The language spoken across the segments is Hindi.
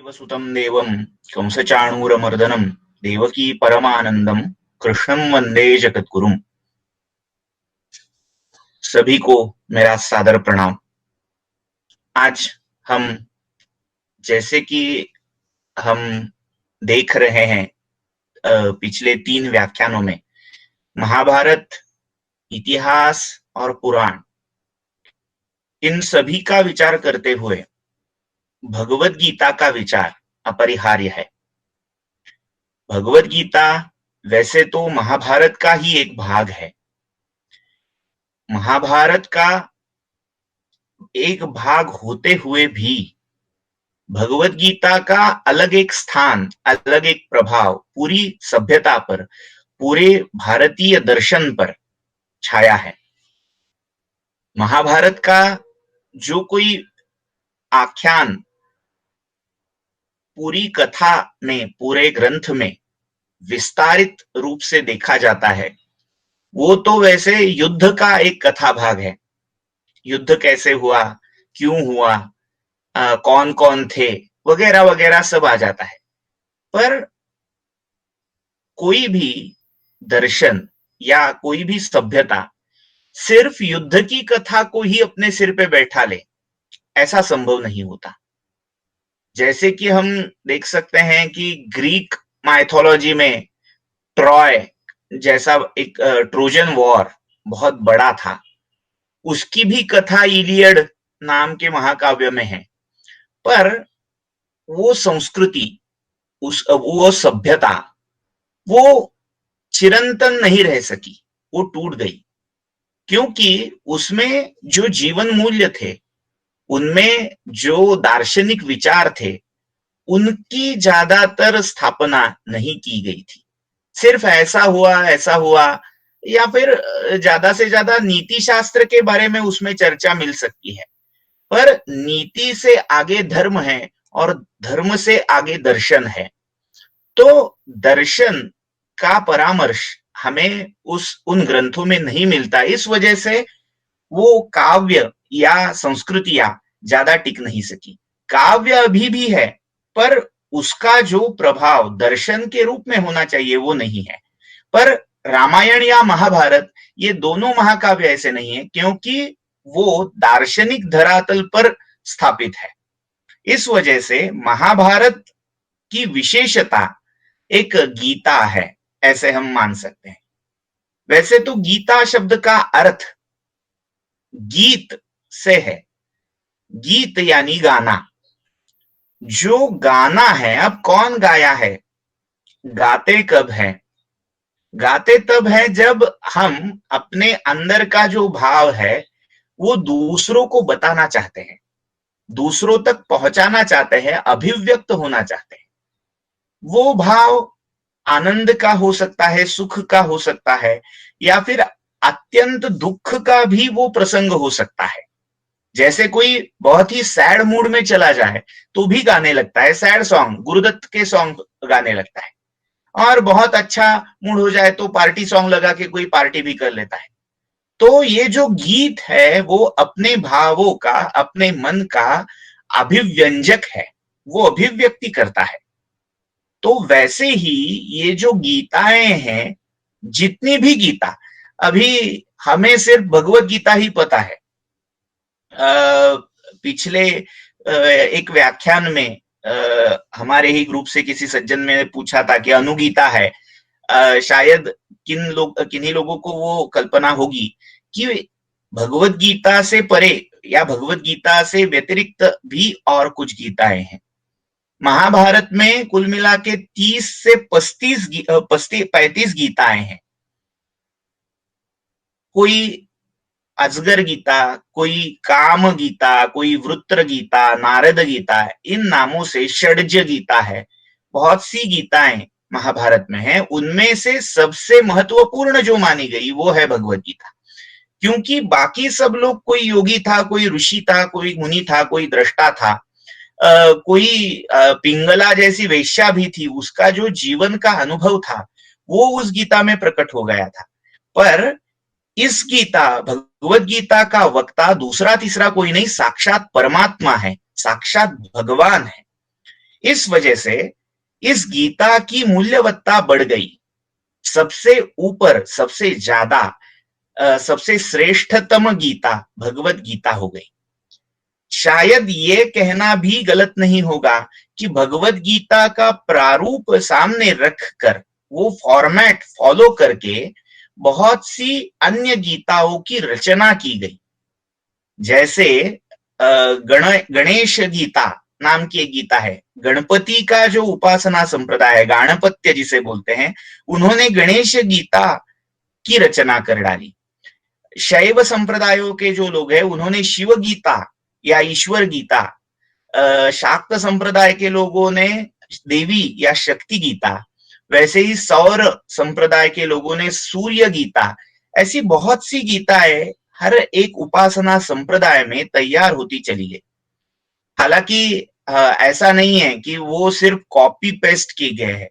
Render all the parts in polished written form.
देवसुतं देवं कंसचाणूरमर्दनं देवकी परमानंदम कृष्णं वंदे जगद्गुरुम। सभी को मेरा सादर प्रणाम। आज हम जैसे कि हम देख रहे हैं पिछले 3 व्याख्यानों में महाभारत, इतिहास और पुराण, इन सभी का विचार करते हुए भगवत गीता का विचार अपरिहार्य है। भगवत गीता वैसे तो महाभारत का ही एक भाग है। महाभारत का एक भाग होते हुए भी भगवत गीता का अलग एक स्थान, अलग एक प्रभाव पूरी सभ्यता पर, पूरे भारतीय दर्शन पर छाया है। महाभारत का जो कोई आख्यान पूरी कथा में, पूरे ग्रंथ में विस्तारित रूप से देखा जाता है, वो तो वैसे युद्ध का एक कथा भाग है। युद्ध कैसे हुआ, क्यों हुआ, कौन कौन थे, वगैरह वगैरह सब आ जाता है। पर कोई भी दर्शन या कोई भी सभ्यता सिर्फ युद्ध की कथा को ही अपने सिर पे बैठा ले, ऐसा संभव नहीं होता। जैसे कि हम देख सकते हैं कि ग्रीक माइथोलॉजी में ट्रॉय जैसा एक ट्रोजन वॉर बहुत बड़ा था, उसकी भी कथा इलियड नाम के महाकाव्य में है। पर वो संस्कृति, वो सभ्यता, वो चिरंतन नहीं रह सकी, वो टूट गई, क्योंकि उसमें जो जीवन मूल्य थे, उनमें जो दार्शनिक विचार थे, उनकी ज्यादातर स्थापना नहीं की गई थी। सिर्फ ऐसा हुआ, या फिर ज्यादा से ज्यादा नीति शास्त्र के बारे में उसमें चर्चा मिल सकती है। पर नीति से आगे धर्म है और धर्म से आगे दर्शन है। तो दर्शन का परामर्श हमें उन ग्रंथों में नहीं मिलता। इस वजह से वो काव्य या संस्कृतियां ज्यादा टिक नहीं सकी। काव्य अभी भी है, पर उसका जो प्रभाव दर्शन के रूप में होना चाहिए वो नहीं है। पर रामायण या महाभारत, ये दोनों महाकाव्य ऐसे नहीं है, क्योंकि वो दार्शनिक धरातल पर स्थापित है। इस वजह से महाभारत की विशेषता एक गीता है, ऐसे हम मान सकते हैं। वैसे तो गीता शब्द का अर्थ गीत से है। गीत यानी गाना। जो गाना है, अब कौन गाया है? गाते कब है? गाते तब है जब हम अपने अंदर का जो भाव है वो दूसरों को बताना चाहते हैं, दूसरों तक पहुंचाना चाहते हैं, अभिव्यक्त होना चाहते हैं। वो भाव आनंद का हो सकता है, सुख का हो सकता है, या फिर अत्यंत दुख का भी वो प्रसंग हो सकता है। जैसे कोई बहुत ही सैड मूड में चला जाए तो भी गाने लगता है, सैड सॉन्ग, गुरुदत्त के सॉन्ग गाने लगता है। और बहुत अच्छा मूड हो जाए तो पार्टी सॉन्ग लगा के कोई पार्टी भी कर लेता है। तो ये जो गीत है वो अपने भावों का, अपने मन का अभिव्यंजक है, वो अभिव्यक्ति करता है। तो वैसे ही ये जो गीताएं हैं, जितनी भी गीता, अभी हमें सिर्फ भगवत गीता ही पता है। पिछले एक व्याख्यान में हमारे ही ग्रुप से किसी सज्जन ने पूछा था कि अनुगीता है। शायद किन्हीं लोगों को वो कल्पना होगी कि भगवत गीता से परे या भगवत गीता से व्यतिरिक्त भी और कुछ गीताएं हैं। महाभारत में कुल मिला के 30 से 35 गीताएं हैं। कोई अजगर गीता, कोई काम गीता, कोई वृत्र गीता, नारद गीता, इन नामों से षड्ज गीता है। बहुत सी गीताएं महाभारत में है। उनमें से सबसे महत्वपूर्ण जो मानी गई वो है भगवत गीता, क्योंकि बाकी सब लोग, कोई योगी था, कोई ऋषि था, कोई मुनि था, कोई दृष्टा था, कोई पिंगला जैसी वेश्या भी थी, उसका जो जीवन का अनुभव था वो उस गीता में प्रकट हो गया था। पर इस गीता, भगवत गीता का वक्ता दूसरा तीसरा कोई नहीं, साक्षात परमात्मा है, साक्षात भगवान है। इस वजह से इस गीता की मूल्यवत्ता बढ़ गई, सबसे ऊपर, सबसे ज्यादा, सबसे श्रेष्ठतम गीता भगवत गीता हो गई। शायद ये कहना भी गलत नहीं होगा कि भगवत गीता का प्रारूप सामने रखकर, वो फॉर्मेट फॉलो करके बहुत सी अन्य गीताओं की रचना की गई। जैसे गणेश गीता नाम की एक गीता है, गणपति का जो उपासना संप्रदाय है, गाणपत्य जिसे बोलते हैं, उन्होंने गणेश गीता की रचना कर डाली। शैव संप्रदायों के जो लोग हैं उन्होंने शिव गीता या ईश्वर गीता, शाक्त संप्रदाय के लोगों ने देवी या शक्ति गीता, वैसे ही सौर संप्रदाय के लोगों ने सूर्य गीता। ऐसी बहुत सी गीताएं हर एक उपासना संप्रदाय में तैयार होती चली गई। हालांकि ऐसा नहीं है कि वो सिर्फ कॉपी पेस्ट किए गए हैं,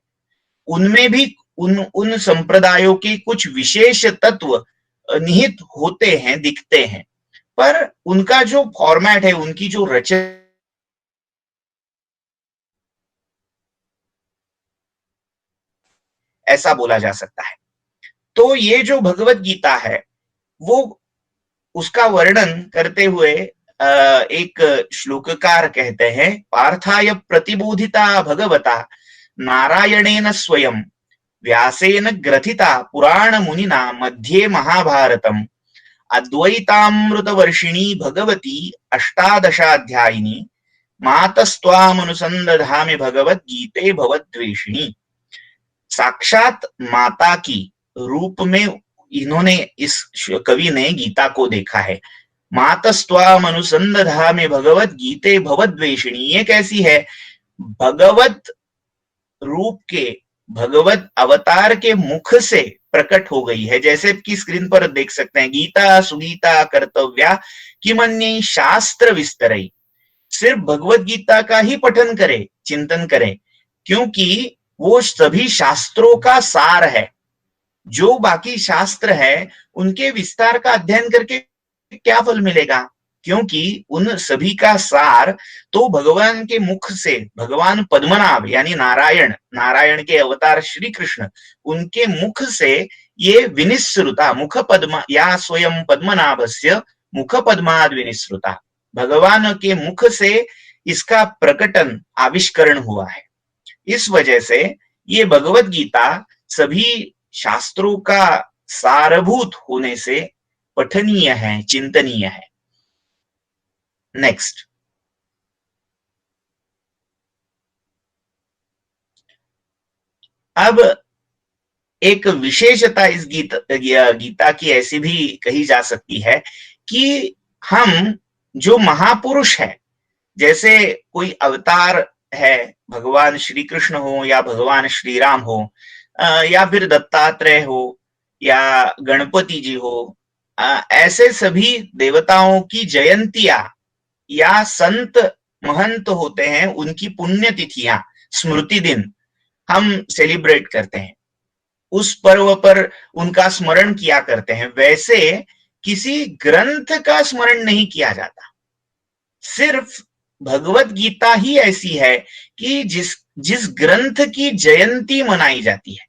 उनमें भी उन संप्रदायों के कुछ विशेष तत्व निहित होते हैं, दिखते हैं, पर उनका जो फॉर्मेट है, उनकी जो रचना, ऐसा बोला जा सकता है। तो ये जो भगवत गीता है, वो उसका वर्णन करते हुए एक श्लोककार कहते हैं, पार्थाय प्रतिबोधिता भगवता नारायणेन स्वयं व्यासेन ग्रथिता पुराण मुनिना मध्ये महाभारतम अद्वैतामृत वर्षिणी भगवती अष्टादशाध्यायिनी मातस्त्वामनुसंदधामि भगवत गीते भवद्वेषिणी। साक्षात माता की रूप में इन्होंने, इस कवि ने गीता को देखा है। मातस्त्वाम अनुसंदधामि भगवत गीते भवद्वेषिणी, ये कैसी है? भगवत रूप के, भगवत अवतार के मुख से प्रकट हो गई है। जैसे कि स्क्रीन पर देख सकते हैं, गीता सुगीता कर्तव्या किमन्यै शास्त्र विस्तरई। सिर्फ भगवत गीता का ही पठन करें, चिंतन करें, क्योंकि वो सभी शास्त्रों का सार है। जो बाकी शास्त्र है उनके विस्तार का अध्ययन करके क्या फल मिलेगा? क्योंकि उन सभी का सार तो भगवान के मुख से, भगवान पद्मनाभ यानी नारायण, नारायण के अवतार श्री कृष्ण, उनके मुख से ये विनिश्रुता, मुख पद्म या स्वयं पद्मनाभस्य मुख पद्माद विनिश्रुता, भगवान के मुख से इसका प्रकटन, आविष्करण हुआ है। इस वजह से ये भगवत गीता सभी शास्त्रों का सारभूत होने से पठनीय है, चिंतनीय है। नेक्स्ट, अब एक विशेषता इस गीता की ऐसी भी कही जा सकती है कि हम जो महापुरुष है, जैसे कोई अवतार है, भगवान श्री कृष्ण हो या भगवान श्री राम हो, या फिर दत्तात्रेय हो या गणपति जी हो, ऐसे सभी देवताओं की जयंतियां या संत महंत होते हैं, उनकी पुण्यतिथियां, स्मृति दिन हम सेलिब्रेट करते हैं, उस पर्व पर उनका स्मरण किया करते हैं। वैसे किसी ग्रंथ का स्मरण नहीं किया जाता। सिर्फ भगवत गीता ही ऐसी है कि जिस ग्रंथ की जयंती मनाई जाती है।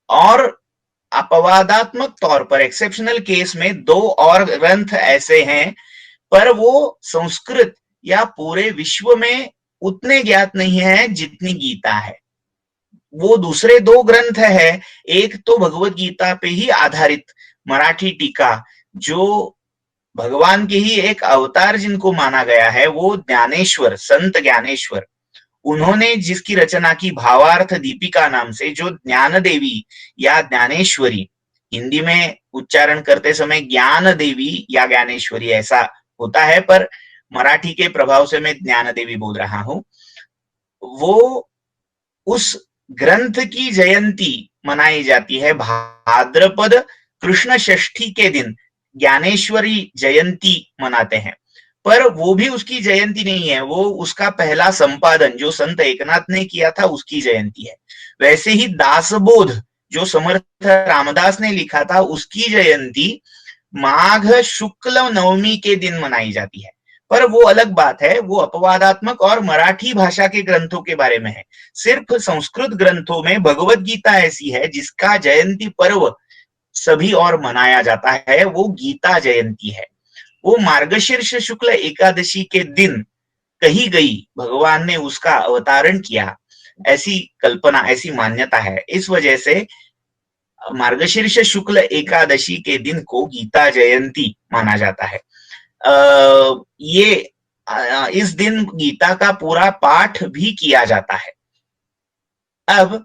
और अपवादात्मक तौर पर, एक्सेप्शनल केस में, दो और ग्रंथ ऐसे हैं, पर वो संस्कृत या पूरे विश्व में उतने ज्ञात नहीं है जितनी गीता है। वो दूसरे दो ग्रंथ है, एक तो भगवत गीता पे ही आधारित मराठी टीका, जो भगवान के ही एक अवतार जिनको माना गया है, वो ज्ञानेश्वर, संत ज्ञानेश्वर, उन्होंने जिसकी रचना की भावार्थ दीपिका नाम से, जो ज्ञान देवी या ज्ञानेश्वरी, हिंदी में उच्चारण करते समय ज्ञान देवी या ज्ञानेश्वरी ऐसा होता है, पर मराठी के प्रभाव से मैं ज्ञान देवी बोल रहा हूं। वो उस ग्रंथ की जयंती मनाई जाती है भाद्रपद कृष्ण षष्ठी के दिन, ज्ञानेश्वरी जयंती मनाते हैं। पर वो भी उसकी जयंती नहीं है, वो उसका पहला संपादन जो संत एकनाथ ने किया था, उसकी जयंती है। वैसे ही दासबोध जो समर्थ रामदास ने लिखा था, उसकी जयंती माघ शुक्ल नवमी के दिन मनाई जाती है। पर वो अलग बात है, वो अपवादात्मक और मराठी भाषा के ग्रंथों के बारे में है। सिर्फ संस्कृत ग्रंथों में भगवत गीता ऐसी है जिसका जयंती पर्व सभी और मनाया जाता है, वो गीता जयंती है। वो मार्गशीर्ष शुक्ल एकादशी के दिन कही गई, भगवान ने उसका अवतारण किया, ऐसी कल्पना, ऐसी मान्यता है। इस वजह से मार्गशीर्ष शुक्ल एकादशी के दिन को गीता जयंती माना जाता है। ये इस दिन गीता का पूरा पाठ भी किया जाता है। अब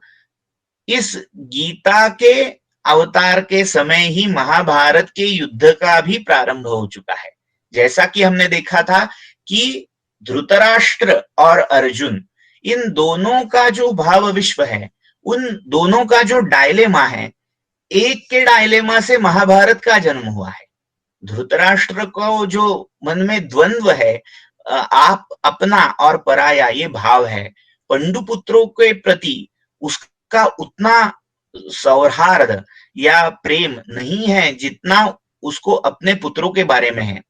इस गीता के अवतार के समय ही महाभारत के युद्ध का भी प्रारंभ हो चुका है। जैसा कि हमने देखा था कि धृतराष्ट्र और अर्जुन, इन दोनों का जो भाव विश्व है, उन दोनों का जो डायलेमा है, एक के डायलेमा से महाभारत का जन्म हुआ है। धृतराष्ट्र को जो मन में द्वंद्व है, आप अपना और पराया, ये भाव है, पंडुपुत्रों के प्रति उसका उतना सौहार्द या प्रेम नहीं है जितना उसको अपने पुत्रों के बारे में है।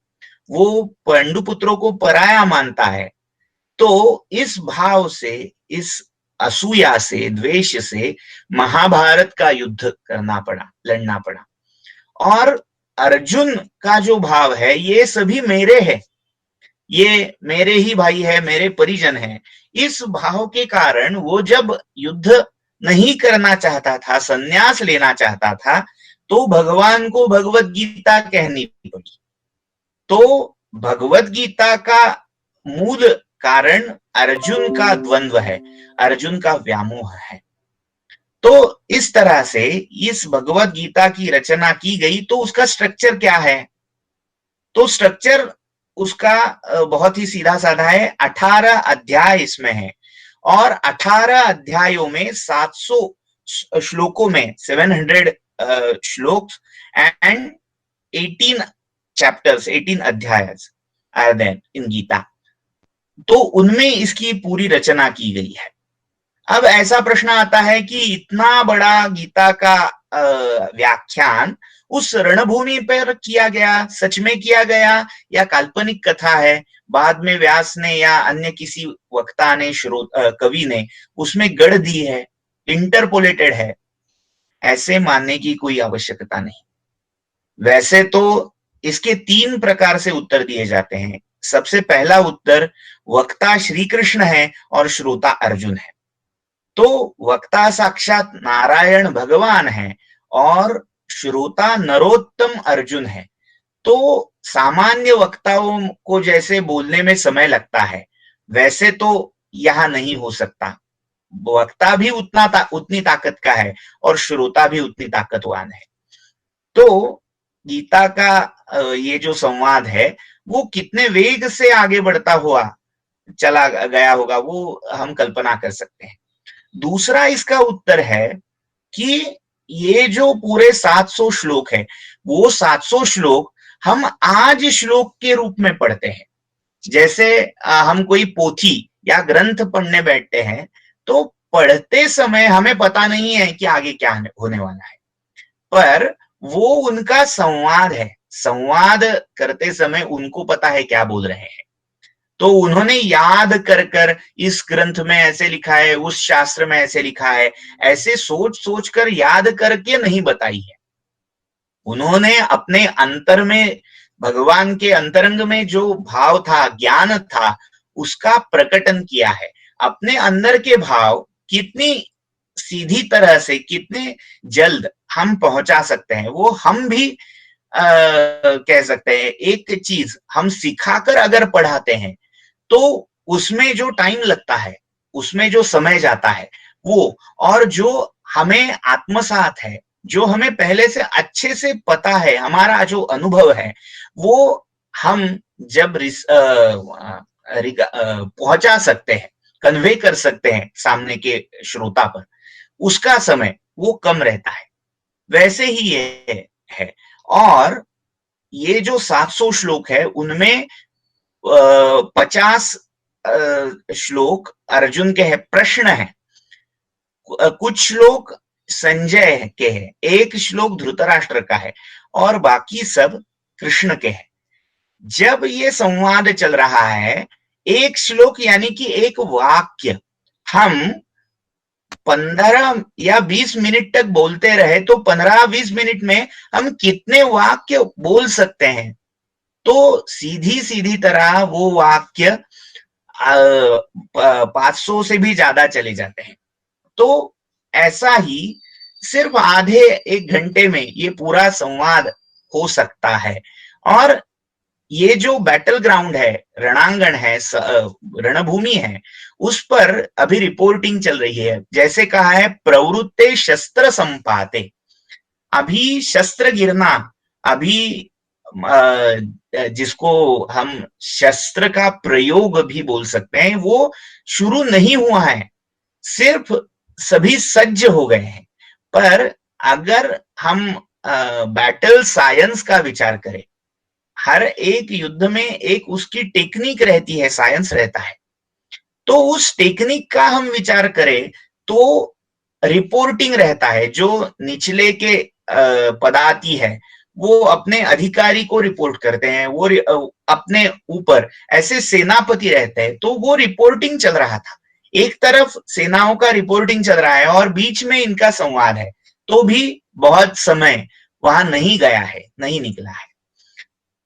वो पंडुपुत्रों को पराया मानता है। तो इस भाव से, इस असूया से, द्वेष से महाभारत का युद्ध करना पड़ा, लड़ना पड़ा। और अर्जुन का जो भाव है, ये सभी मेरे हैं, ये मेरे ही भाई है, मेरे परिजन है। इस भाव के कारण वो जब युद्ध नहीं करना चाहता था, संन्यास लेना चाहता था, तो भगवान को भगवत गीता कहनी पड़ी। तो भगवत गीता का मूल कारण अर्जुन का द्वंद्व है, अर्जुन का व्यामोह है। तो इस तरह से इस भगवत गीता की रचना की गई। तो उसका स्ट्रक्चर क्या है? तो स्ट्रक्चर उसका बहुत ही सीधा साधा है। 18 अध्याय इसमें है और 18 अध्यायों में 700 श्लोकों में 700 श्लोक एंड 18 चैप्टर्स, 18 अध्याय आर देयर इन गीता। तो उनमें इसकी पूरी रचना की गई है। अब ऐसा प्रश्न आता है कि इतना बड़ा गीता का व्याख्यान उस रणभूमि पर किया गया, सच में किया गया या काल्पनिक कथा है, बाद में व्यास ने या अन्य किसी वक्ता ने, कवि ने उसमें गढ़ दी है, इंटरपोलेटेड है? ऐसे मानने की कोई आवश्यकता नहीं। वैसे तो इसके 3 प्रकार से उत्तर दिए जाते हैं। सबसे पहला उत्तर, वक्ता श्री कृष्ण है और श्रोता अर्जुन है। तो वक्ता साक्षात नारायण भगवान है और श्रोता नरोत्तम अर्जुन है। तो सामान्य वक्ताओं को जैसे बोलने में समय लगता है, वैसे तो यह नहीं हो सकता। वक्ता भी उतनी ताकत का है और श्रोता भी उतनी ताकतवान है। तो गीता का ये जो संवाद है, वो कितने वेग से आगे बढ़ता हुआ चला गया होगा, वो हम कल्पना कर सकते हैं। दूसरा इसका उत्तर है कि ये जो पूरे 700 श्लोक है, वो 700 श्लोक हम आज श्लोक के रूप में पढ़ते हैं। जैसे हम कोई पोथी या ग्रंथ पढ़ने बैठते हैं, तो पढ़ते समय हमें पता नहीं है कि आगे क्या होने वाला है, पर वो उनका संवाद है। संवाद करते समय उनको पता है क्या बोल रहे हैं। तो उन्होंने याद कर कर इस ग्रंथ में ऐसे लिखा है, उस शास्त्र में ऐसे लिखा है, ऐसे सोच सोच कर याद करके नहीं बताई है। उन्होंने अपने अंतर में, भगवान के अंतरंग में जो भाव था, ज्ञान था, उसका प्रकटन किया है। अपने अंदर के भाव कितनी सीधी तरह से, कितने जल्द हम पहुंचा सकते हैं, वो हम भी कह सकते हैं। एक चीज हम सिखाकर अगर पढ़ाते हैं, तो उसमें जो टाइम लगता है, उसमें जो समय जाता है, वो, और जो हमें आत्मसात है, जो हमें पहले से अच्छे से पता है, हमारा जो अनुभव है, वो हम जब पहुंचा सकते हैं, कन्वे कर सकते हैं सामने के श्रोता पर, उसका समय वो कम रहता है। वैसे ही ये है। और ये जो 700 श्लोक है, उनमें 50 श्लोक अर्जुन के हैं, प्रश्न है। कुछ श्लोक संजय के हैं, एक श्लोक धृतराष्ट्र का है और बाकी सब कृष्ण के हैं। जब ये संवाद चल रहा है, एक श्लोक यानी कि एक वाक्य हम 15 या 20 मिनट तक बोलते रहे तो 15-20 मिनट में हम कितने वाक्य बोल सकते हैं? तो सीधी सीधी तरह वो वाक्य 500 से भी ज्यादा चले जाते हैं। तो ऐसा ही सिर्फ आधे 1 घंटे में ये पूरा संवाद हो सकता है। और ये जो बैटल ग्राउंड है, रणांगण है, रणभूमि है, उस पर अभी रिपोर्टिंग चल रही है। जैसे कहा है, प्रवृत्ते शस्त्र संपाते, अभी शस्त्र गिरना, अभी जिसको हम शस्त्र का प्रयोग भी बोल सकते हैं, वो शुरू नहीं हुआ है, सिर्फ सभी सज्ज हो गए हैं। पर अगर हम बैटल साइंस का विचार करें, हर एक युद्ध में एक उसकी टेक्निक रहती है, साइंस रहता है। तो उस टेक्निक का हम विचार करें तो रिपोर्टिंग रहता है। जो निचले के पदाती है वो अपने अधिकारी को रिपोर्ट करते हैं, वो अपने ऊपर ऐसे सेनापति रहते हैं। तो वो रिपोर्टिंग चल रहा था, एक तरफ सेनाओं का रिपोर्टिंग चल रहा है और बीच में इनका संवाद है। तो भी बहुत समय वहां नहीं गया है, नहीं निकला है।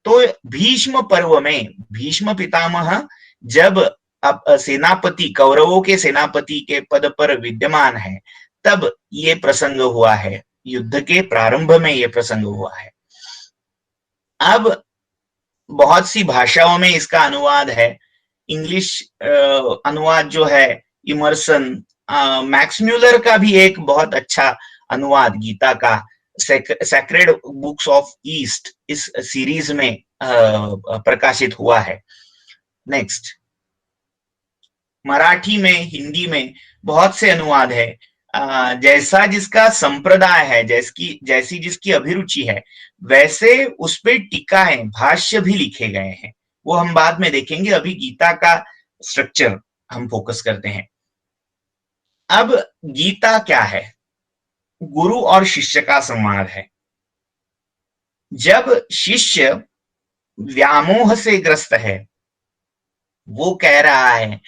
तो भीष्म पर्व में भीष्म पितामह जब अब सेनापति, कौरवों के सेनापति के पद पर विद्यमान है, तब ये प्रसंग हुआ है, युद्ध के प्रारंभ में ये प्रसंग हुआ है। अब बहुत सी भाषाओं में इसका अनुवाद है। इंग्लिश अनुवाद जो है इमर्सन, मैक्स म्यूलर का भी एक बहुत अच्छा अनुवाद गीता का, सैक्रेड बुक्स ऑफ ईस्ट, इस सीरीज में प्रकाशित हुआ है। नेक्स्ट, मराठी में, हिंदी में बहुत से अनुवाद है। जैसा जिसका संप्रदाय है, जैसी जिसकी अभिरुचि है, वैसे उस पर टीकाएं, भाष्य भी लिखे गए हैं। वो हम बाद में देखेंगे, अभी गीता का स्ट्रक्चर हम फोकस करते हैं। अब गीता क्या है? गुरु और शिष्य का संवाद है। जब शिष्य व्यामोह से ग्रस्त है, वो कह रहा है,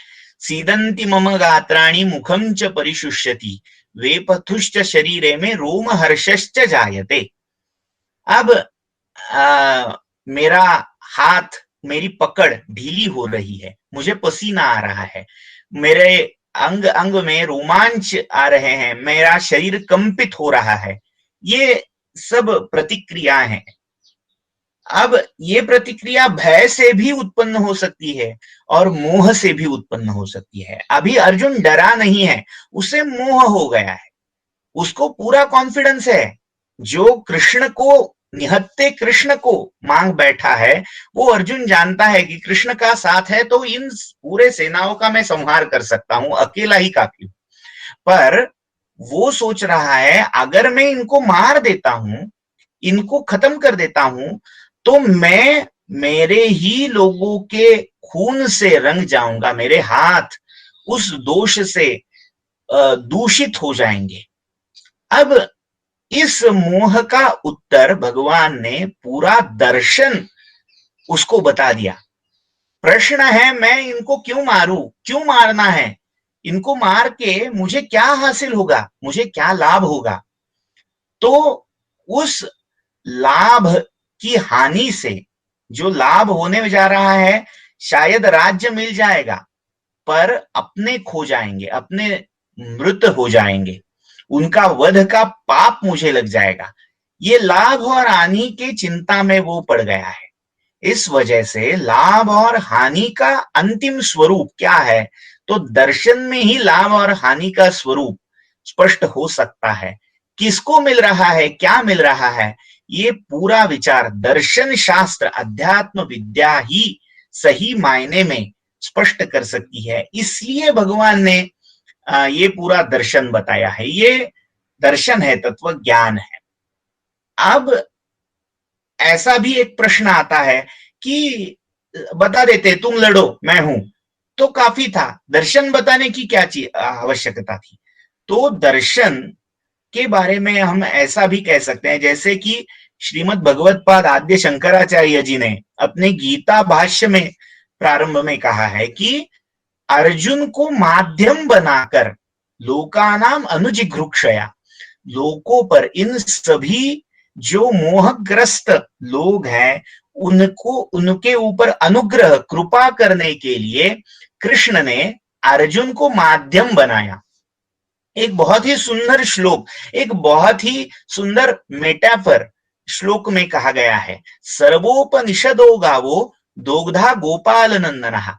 सीदंति मम गात्राणि मुखम च परिशुष्यति वेपथुश्च शरीरे में रोम हर्षश्च जायते। अब मेरा हाथ, मेरी पकड़ ढीली हो रही है, मुझे पसीना आ रहा है, मेरे अंग अंग में रोमांच आ रहे हैं, मेरा शरीर कंपित हो रहा है। ये सब प्रतिक्रिया हैं। अब ये प्रतिक्रिया भय से भी उत्पन्न हो सकती है और मोह से भी उत्पन्न हो सकती है। अभी अर्जुन डरा नहीं है, उसे मोह हो गया है, उसको पूरा कॉन्फिडेंस है। जो कृष्ण को, निहत्ते कृष्ण को मांग बैठा है, वो अर्जुन जानता है कि कृष्ण का साथ है तो इन पूरे सेनाओं का मैं संहार कर सकता हूं, अकेला ही काफी हूं। पर वो सोच रहा है, अगर मैं इनको मार देता हूं, इनको खत्म कर देता हूं, तो मैं मेरे ही लोगों के खून से रंग जाऊंगा, मेरे हाथ उस दोष से दूषित हो जाएंगे। अब इस मोह का उत्तर भगवान ने पूरा दर्शन उसको बता दिया। प्रश्न है, मैं इनको क्यों मारूं, क्यों मारना है, इनको मार के मुझे क्या हासिल होगा, मुझे क्या लाभ होगा? तो उस लाभ की हानि से, जो लाभ होने जा रहा है, शायद राज्य मिल जाएगा, पर अपने खो जाएंगे, अपने मृत हो जाएंगे, उनका वध का पाप मुझे लग जाएगा। ये लाभ और हानि की चिंता में वो पड़ गया है। इस वजह से लाभ और हानि का अंतिम स्वरूप क्या है, तो दर्शन में ही लाभ और हानि का स्वरूप स्पष्ट हो सकता है। किसको मिल रहा है, क्या मिल रहा है, ये पूरा विचार दर्शन शास्त्र, अध्यात्म विद्या ही सही मायने में स्पष्ट कर सकती है। इसलिए भगवान ने ये पूरा दर्शन बताया है। ये दर्शन है, तत्व ज्ञान है। अब ऐसा भी एक प्रश्न आता है कि बता देते, तुम लड़ो मैं हूं, तो काफी था, दर्शन बताने की क्या आवश्यकता थी? तो दर्शन के बारे में हम ऐसा भी कह सकते हैं, जैसे कि श्रीमद् भगवत्पाद आद्य शंकराचार्य जी ने अपने गीता भाष्य में प्रारंभ में कहा है कि अर्जुन को माध्यम बनाकर लोकानाम अनुजिघ्रुक्षया, लोगों पर, इन सभी जो मोहग्रस्त लोग हैं उनको, उनके ऊपर अनुग्रह कृपा करने के लिए कृष्ण ने अर्जुन को माध्यम बनाया। एक बहुत ही सुंदर श्लोक, एक बहुत ही सुंदर मेटाफर श्लोक में कहा गया है, सर्वोपनिषदो गावो दोग्धा गोपाल नंदनः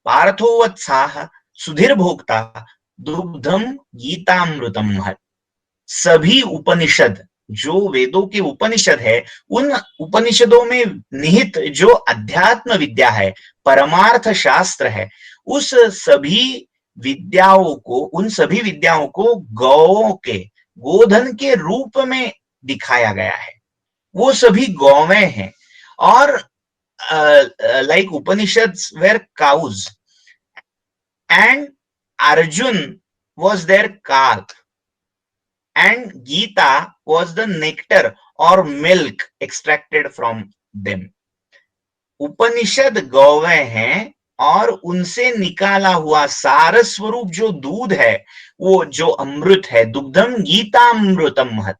पार्थो वत्साह सुधीर भोक्ता दुग्धम गीतामृतम। सभी उपनिषद, जो वेदों के उपनिषद है, उन उपनिषदों में निहित जो अध्यात्म विद्या है, परमार्थ शास्त्र है, उस सभी विद्याओं को, उन सभी विद्याओं को गौओं के, गोधन के रूप में दिखाया गया है। वो सभी गौवें हैं। और like Upanishads were cows and Arjun was their calf and Gita was the nectar or milk extracted from them. उपनिषद गौवें हैं और उनसे निकाला हुआ सार स्वरूप जो दूध है वो जो अमृत है, दुग्धम गीतामृतम।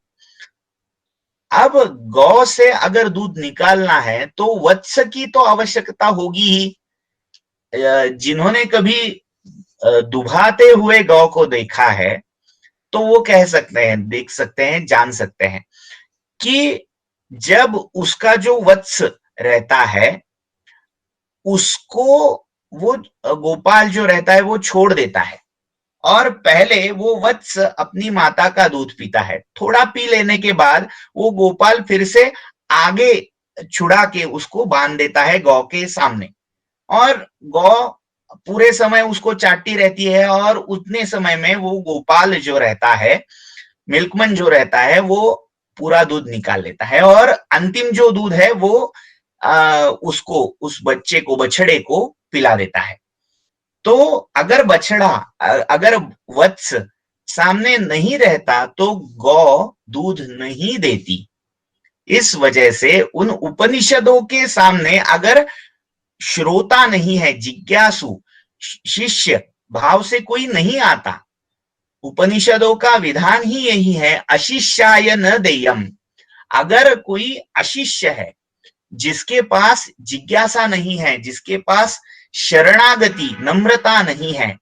अब गौ से अगर दूध निकालना है तो वत्स की तो आवश्यकता होगी ही। जिन्होंने कभी दुभाते हुए गौ को देखा है तो वो कह सकते हैं, देख सकते हैं, जान सकते हैं कि जब उसका जो वत्स रहता है उसको वो गोपाल जो रहता है वो छोड़ देता है और पहले वो वत्स अपनी माता का दूध पीता है। थोड़ा पी लेने के बाद वो गोपाल फिर से आगे छुड़ा के उसको बांध देता है गौ के सामने, और गौ पूरे समय उसको चाटती रहती है और उतने समय में वो गोपाल जो रहता है, मिल्कमन जो रहता है, वो पूरा दूध निकाल लेता है और अंतिम जो दूध है वो उसको, उस बच्चे को, बछड़े को पिला देता है। तो अगर बछड़ा, अगर वत्स सामने नहीं रहता तो गौ दूध नहीं देती। इस वजह से उन उपनिषदों के सामने अगर श्रोता नहीं है, जिज्ञासु शिष्य भाव से कोई नहीं आता, उपनिषदों का विधान ही यही है, अशिष्याय न देयम। अगर कोई अशिष्य है, जिसके पास जिज्ञासा नहीं है, जिसके पास शरणागति, नम्रता नहीं है,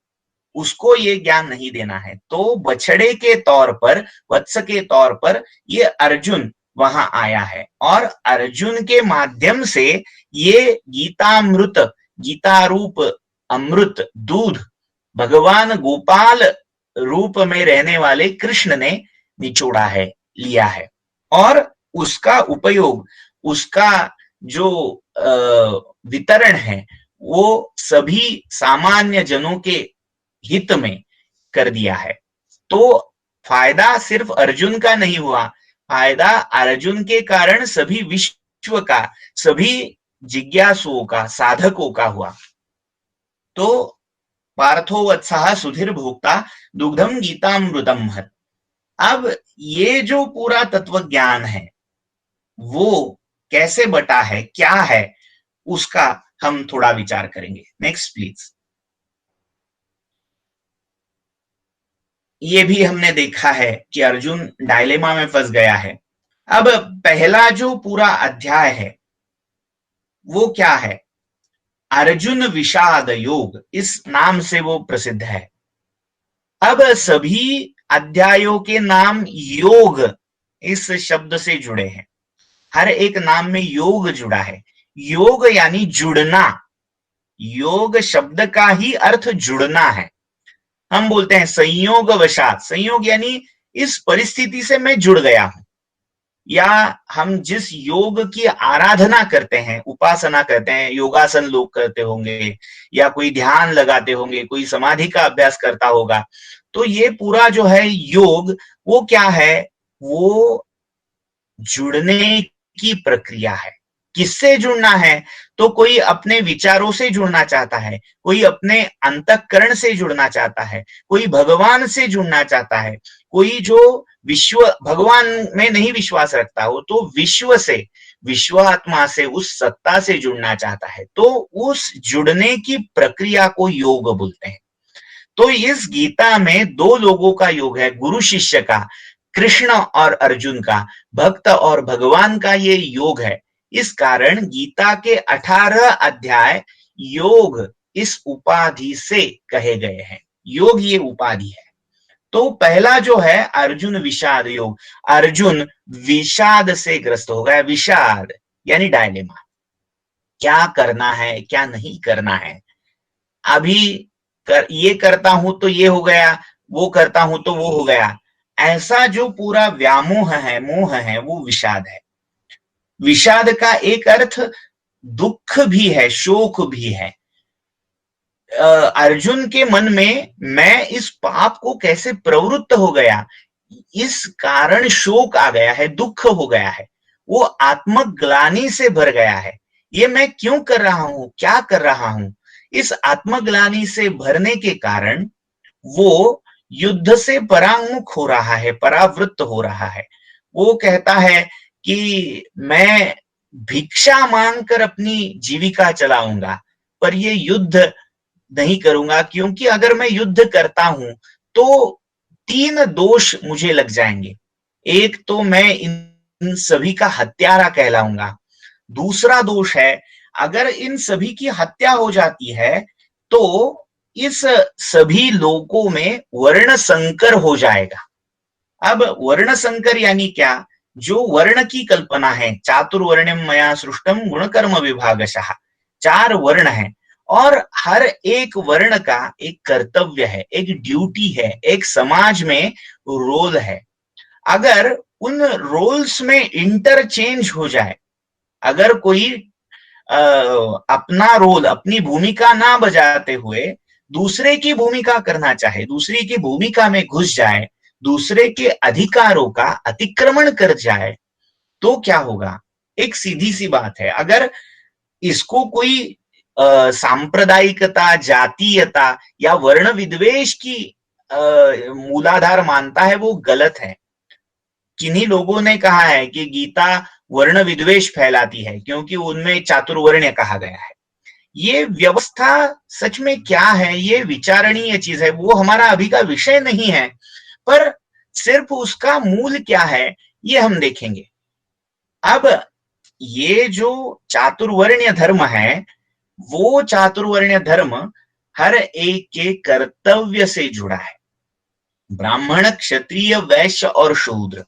उसको ये ज्ञान नहीं देना है। तो बछड़े के तौर पर, वत्स के तौर पर ये अर्जुन वहां आया है और अर्जुन के माध्यम से ये गीतामृत, गीता रूप अमृत दूध भगवान गोपाल रूप में रहने वाले कृष्ण ने निचोड़ा है, लिया है। और उसका उपयोग, उसका जो वितरण है वो सभी सामान्य जनों के हित में कर दिया है। तो फायदा सिर्फ अर्जुन का नहीं हुआ, फायदा अर्जुन के कारण सभी विश्व का, सभी जिज्ञासुओं का, साधकों का हुआ। तो पार्थो वत्सः सुधीर भोक्ता दुग्धम गीतामृतम। अब ये जो पूरा तत्व ज्ञान है वो कैसे बटा है, क्या है, उसका हम थोड़ा विचार करेंगे। Next please. ये भी हमने देखा है कि अर्जुन डायलेमा में फंस गया है। अब पहला जो पूरा अध्याय है वो क्या है, अर्जुन विषाद योग, इस नाम से वो प्रसिद्ध है। अब सभी अध्यायों के नाम योग इस शब्द से जुड़े हैं, हर एक नाम में योग जुड़ा है। योग यानी जुड़ना, योग शब्द का ही अर्थ जुड़ना है। हम बोलते हैं संयोग वशात, संयोग यानी इस परिस्थिति से मैं जुड़ गया हूं, या हम जिस योग की आराधना करते हैं, उपासना करते हैं, योगासन लोग करते होंगे या कोई ध्यान लगाते होंगे, कोई समाधि का अभ्यास करता होगा, तो ये पूरा जो है योग वो क्या है, वो जुड़ने की प्रक्रिया है। किससे जुड़ना है, तो कोई अपने विचारों से जुड़ना चाहता है, कोई अपने अंतःकरण से जुड़ना चाहता है, कोई भगवान से जुड़ना चाहता है, कोई जो विश्व भगवान में नहीं विश्वास रखता हो तो विश्व से, विश्व आत्मा से, उस सत्ता से जुड़ना चाहता है, तो उस जुड़ने की प्रक्रिया को योग बोलते हैं। तो इस गीता में दो लोगों का योग है, गुरु शिष्य का, कृष्ण और अर्जुन का, भक्त और भगवान का ये योग है। इस कारण गीता के 18 अध्याय योग इस उपाधि से कहे गए हैं। योग ये उपाधि है। तो पहला जो है अर्जुन विषाद योग, अर्जुन विषाद से ग्रस्त हो गया। विषाद यानी डायलेमा, क्या करना है क्या नहीं करना है। अभी ये करता हूं तो ये हो गया, वो करता हूं तो वो हो गया, ऐसा जो पूरा व्यामोह है, मोह है, वो विषाद है। विषाद का एक अर्थ दुख भी है, शोक भी है। अर्जुन के मन में मैं इस पाप को कैसे प्रवृत्त हो गया, इस कारण शोक आ गया है, दुख हो गया है, वो आत्मग्लानि से भर गया है। ये मैं क्यों कर रहा हूं, क्या कर रहा हूं। इस आत्मग्लानि से भरने के कारण वो युद्ध से परांगमुख हो रहा है, परावृत्त हो रहा है। वो कहता है कि मैं भिक्षा मांगकर अपनी जीविका चलाऊंगा, पर ये युद्ध नहीं करूंगा, क्योंकि अगर मैं युद्ध करता हूं तो 3 दोष मुझे लग जाएंगे। एक तो मैं इन सभी का हत्यारा कहलाऊंगा। दूसरा दोष है, अगर इन सभी की हत्या हो जाती है तो इस सभी लोगों में वर्ण संकर हो जाएगा। अब वर्ण संकर यानी क्या, जो वर्ण की कल्पना है, चातुर्वर्ण्यम मया सृष्टम गुणकर्म विभागशः, 4 वर्ण है और हर एक वर्ण का एक कर्तव्य है, एक ड्यूटी है, एक समाज में रोल है। अगर उन रोल्स में इंटरचेंज हो जाए, अगर कोई अपना रोल, अपनी भूमिका ना बजाते हुए दूसरे की भूमिका करना चाहे, दूसरे की भूमिका में घुस जाए, दूसरे के अधिकारों का अतिक्रमण कर जाए, तो क्या होगा। एक सीधी सी बात है, अगर इसको कोई सांप्रदायिकता, जातीयता या वर्ण विद्वेष की मूलाधार मानता है, वो गलत है। किन्हीं लोगों ने कहा है कि गीता वर्ण विद्वेष फैलाती है क्योंकि उनमें चातुर्वर्ण्य कहा गया है। ये व्यवस्था सच में क्या है, ये विचारणीय चीज है, वो हमारा अभी का विषय नहीं है, पर सिर्फ उसका मूल क्या है ये हम देखेंगे। अब ये जो चातुर्वर्ण्य धर्म है, वो चातुर्वर्ण्य धर्म हर एक के कर्तव्य से जुड़ा है। ब्राह्मण, क्षत्रिय, वैश्य और शूद्र,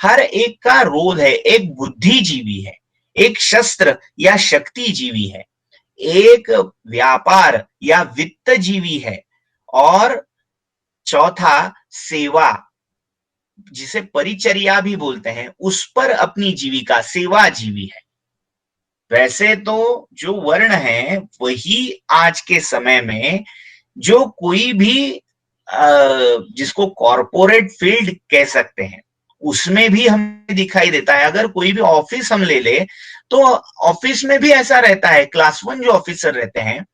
हर एक का रोल है। एक बुद्धिजीवी है, एक शस्त्र या शक्ति जीवी है, एक व्यापार या वित्त जीवी है, और चौथा सेवा, जिसे परिचर्या भी बोलते हैं, उस पर अपनी जीविका, सेवा जीवी है। वैसे तो जो वर्ण है वही आज के समय में जो कोई भी जिसको कॉरपोरेट फील्ड कह सकते हैं, उसमें भी हमें दिखाई देता है। अगर कोई भी ऑफिस हम ले ले तो ऑफिस में भी ऐसा रहता है। क्लास 1 जो ऑफिसर रहते हैं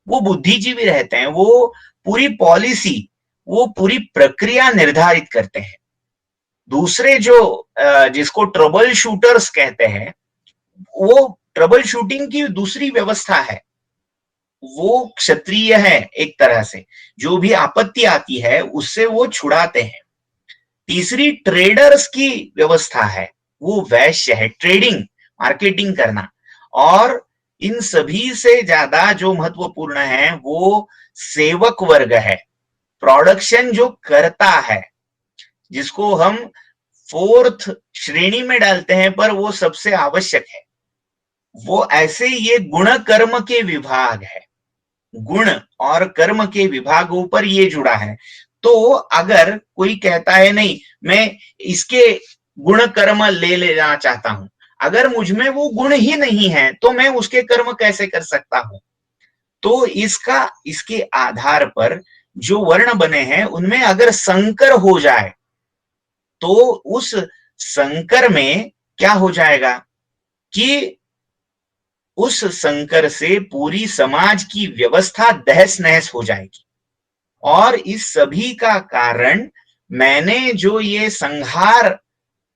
वो बुद्धिजीवी रहते हैं, वो पूरी पॉलिसी, वो पूरी प्रक्रिया निर्धारित करते हैं। दूसरे जो जिसको ट्रबल शूटर्स कहते हैं, वो ट्रबल शूटिंग की दूसरी व्यवस्था है, वो क्षत्रिय है एक तरह से, जो भी आपत्ति आती है उससे वो छुड़ाते हैं। तीसरी ट्रेडर्स की व्यवस्था है, वो वैश्य है, ट्रेडिंग, मार्केटिंग करना। और इन सभी से ज्यादा जो महत्वपूर्ण है वो सेवक वर्ग है, प्रोडक्शन जो करता है, जिसको हम 4th श्रेणी में डालते हैं, पर वो सबसे आवश्यक है। वो ऐसे ये गुण कर्म के विभाग है, गुण और कर्म के विभागों पर ये जुड़ा है। तो अगर कोई कहता है नहीं मैं इसके गुण कर्म ले लेना चाहता हूं, अगर मुझमें वो गुण ही नहीं है तो मैं उसके कर्म कैसे कर सकता हूं। तो इसके आधार पर जो वर्ण बने हैं उनमें अगर संकर हो जाए तो उस संकर में क्या हो जाएगा कि उस संकर से पूरी समाज की व्यवस्था तहस नहस हो जाएगी। और इस सभी का कारण मैंने जो ये संहार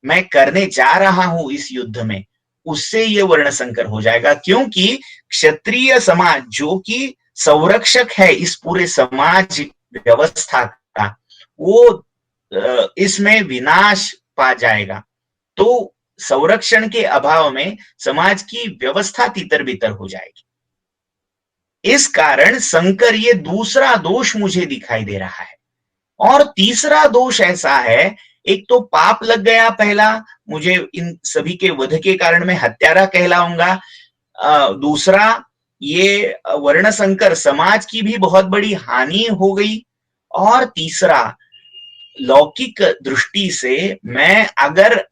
मैं करने जा रहा हूं इस युद्ध में, उससे ये वर्ण संकर हो जाएगा, क्योंकि क्षत्रिय समाज जो कि संरक्षक है इस पूरे समाज व्यवस्था का, वो इसमें विनाश पा जाएगा। तो संरक्षण के अभाव में समाज की व्यवस्था तितर बितर हो जाएगी। इस कारण संकर ये दूसरा दोष मुझे दिखाई दे रहा है। और तीसरा दोष ऐसा है, एक तो पाप लग गया पहला, मुझे इन सभी के वध के कारण मैं हत्यारा कहलाऊंगा। दूसरा, ये वर्ण संकर समाज की भी बहुत बड़ी हानि हो गई। और तीसरा, लौकिक दृष्टि से मैं अगर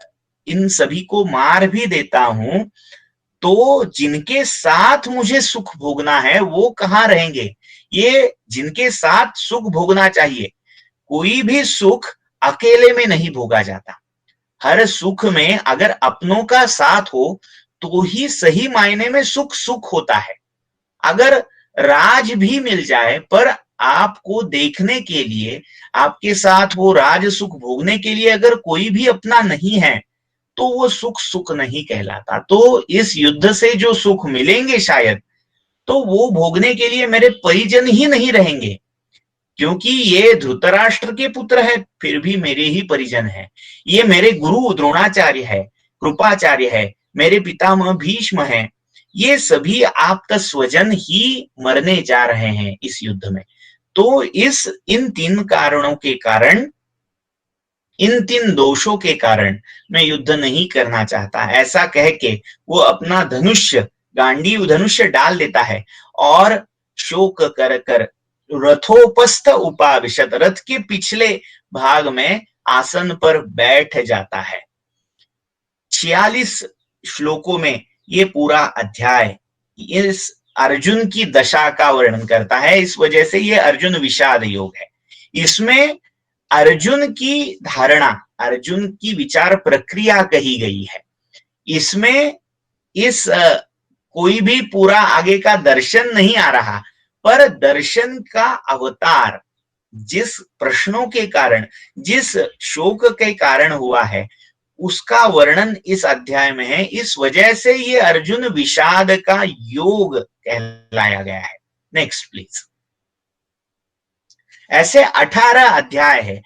इन सभी को मार भी देता हूं, तो जिनके साथ मुझे सुख भोगना है वो कहाँ रहेंगे? ये जिनके साथ सुख भोगना चाहिए, कोई भी सुख अकेले में नहीं भोगा जाता। हर सुख में अगर अपनों का साथ हो तो ही सही मायने में सुख सुख होता है। अगर राज भी मिल जाए पर आपको देखने के लिए, आपके साथ वो राज सुख भोगने के लिए अगर कोई भी अपना नहीं है, तो वो सुख सुख नहीं कहलाता। तो इस युद्ध से जो सुख मिलेंगे शायद, तो वो भोगने के लिए मेरे परिजन ही नहीं रहेंगे, क्योंकि ये धृतराष्ट्र के पुत्र है, फिर भी मेरे ही परिजन है। ये मेरे गुरु द्रोणाचार्य है, कृपाचार्य है, मेरे पितामह भीष्म है। ये सभी आप्त स्वजन ही मरने जा रहे हैं इस युद्ध में। तो इन तीन कारणों के कारण, इन तीन दोषों के कारण मैं युद्ध नहीं करना चाहता। ऐसा कह के वो अपना धनुष्य, गांडीव धनुष्य डाल देता है और शोक कर कर रथोपस्थ उपाविशत, रथ के पिछले भाग में आसन पर बैठ जाता है। 46 श्लोकों में ये पूरा अध्याय इस अर्जुन की दशा का वर्णन करता है। इस वजह से ये अर्जुन विषाद योग है। इसमें अर्जुन की धारणा, अर्जुन की विचार प्रक्रिया कही गई है। इसमें कोई भी पूरा आगे का दर्शन नहीं आ रहा, पर दर्शन का अवतार जिस प्रश्नों के कारण, जिस शोक के कारण हुआ है, उसका वर्णन इस अध्याय में है। इस वजह से ये अर्जुन विषाद का योग कहलाया गया है। Next please. ऐसे 18 अध्याय है।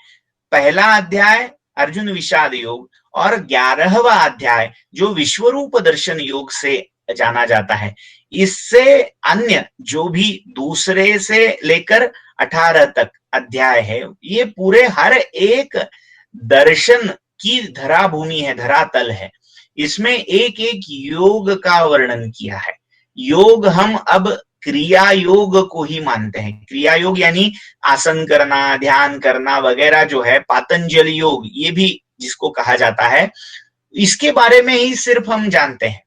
पहला अध्याय अर्जुन विषाद योग और 11वां अध्याय जो विश्वरूप दर्शन योग से जाना जाता है। इससे अन्य जो भी दूसरे से लेकर 18 तक अध्याय है, ये पूरे हर एक दर्शन की धराभूमि है, धरातल है। इसमें एक एक योग का वर्णन किया है। योग हम अब क्रिया योग को ही मानते हैं। क्रिया योग यानी आसन करना, ध्यान करना वगैरह जो है, पातंजलि योग ये भी जिसको कहा जाता है, इसके बारे में ही सिर्फ हम जानते हैं।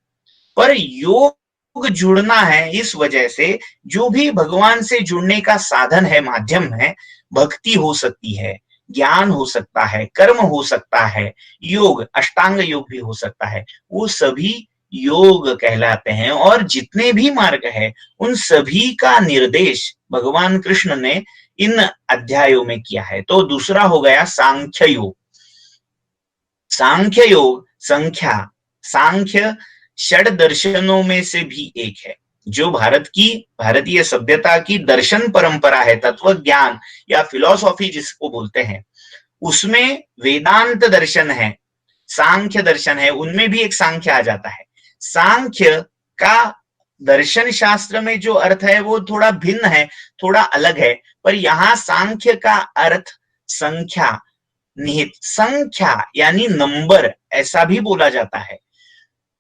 पर योग जुड़ना है, इस वजह से जो भी भगवान से जुड़ने का साधन है, माध्यम है, भक्ति हो सकती है, ज्ञान हो सकता है, कर्म हो सकता है, योग अष्टांग योग भी हो सकता है, वो सभी योग कहलाते हैं। और जितने भी मार्ग है उन सभी का निर्देश भगवान कृष्ण ने इन अध्यायों में किया है। तो दूसरा हो गया सांख्य योग। सांख्य योग, संख्या, सांख्य षड दर्शनों में से भी एक है, जो भारतीय सभ्यता की दर्शन परंपरा है, तत्व ज्ञान या फिलॉसॉफी जिसको बोलते हैं, उसमें वेदांत दर्शन है, सांख्य दर्शन है, उनमें भी एक सांख्य आ जाता है। सांख्य का दर्शन शास्त्र में जो अर्थ है वो थोड़ा भिन्न है, थोड़ा अलग है, पर यहां सांख्य का अर्थ संख्या, निहित संख्या यानी नंबर, ऐसा भी बोला जाता है।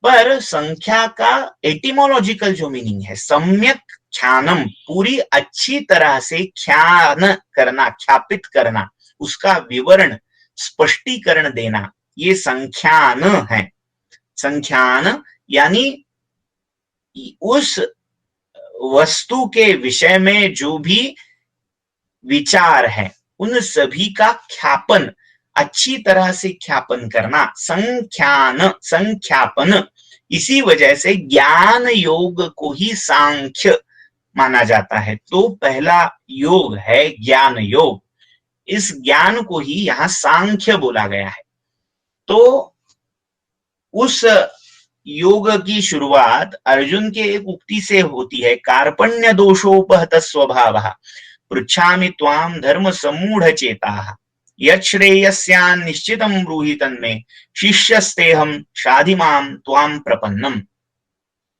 पर संख्या का एटिमोलॉजिकल जो मीनिंग है, सम्यक ख्यानम, पूरी अच्छी तरह से ख्यान करना, ख्यापित करना, उसका विवरण, स्पष्टीकरण देना, ये संख्यान है। संख्यान यानी उस वस्तु के विषय में जो भी विचार है, उन सभी का ख्यापन, अच्छी तरह से ख्यापन करना, संख्यान, संख्यापन। इसी वजह से ज्ञान योग को ही सांख्य माना जाता है। तो पहला योग है ज्ञान योग। इस ज्ञान को ही यहाँ सांख्य बोला गया है। तो उस योग की शुरुआत अर्जुन के एक उक्ति से होती है, कार्पण्य दोषोपहत स्वभाव पृच्छामि त्वाम धर्म सम्मूढ़ चेता यच्छ्रेयस्यान् निश्चितं ब्रूहि तन्मे शिष्यस्तेहं शाधिमाम त्वाम प्रपन्नम।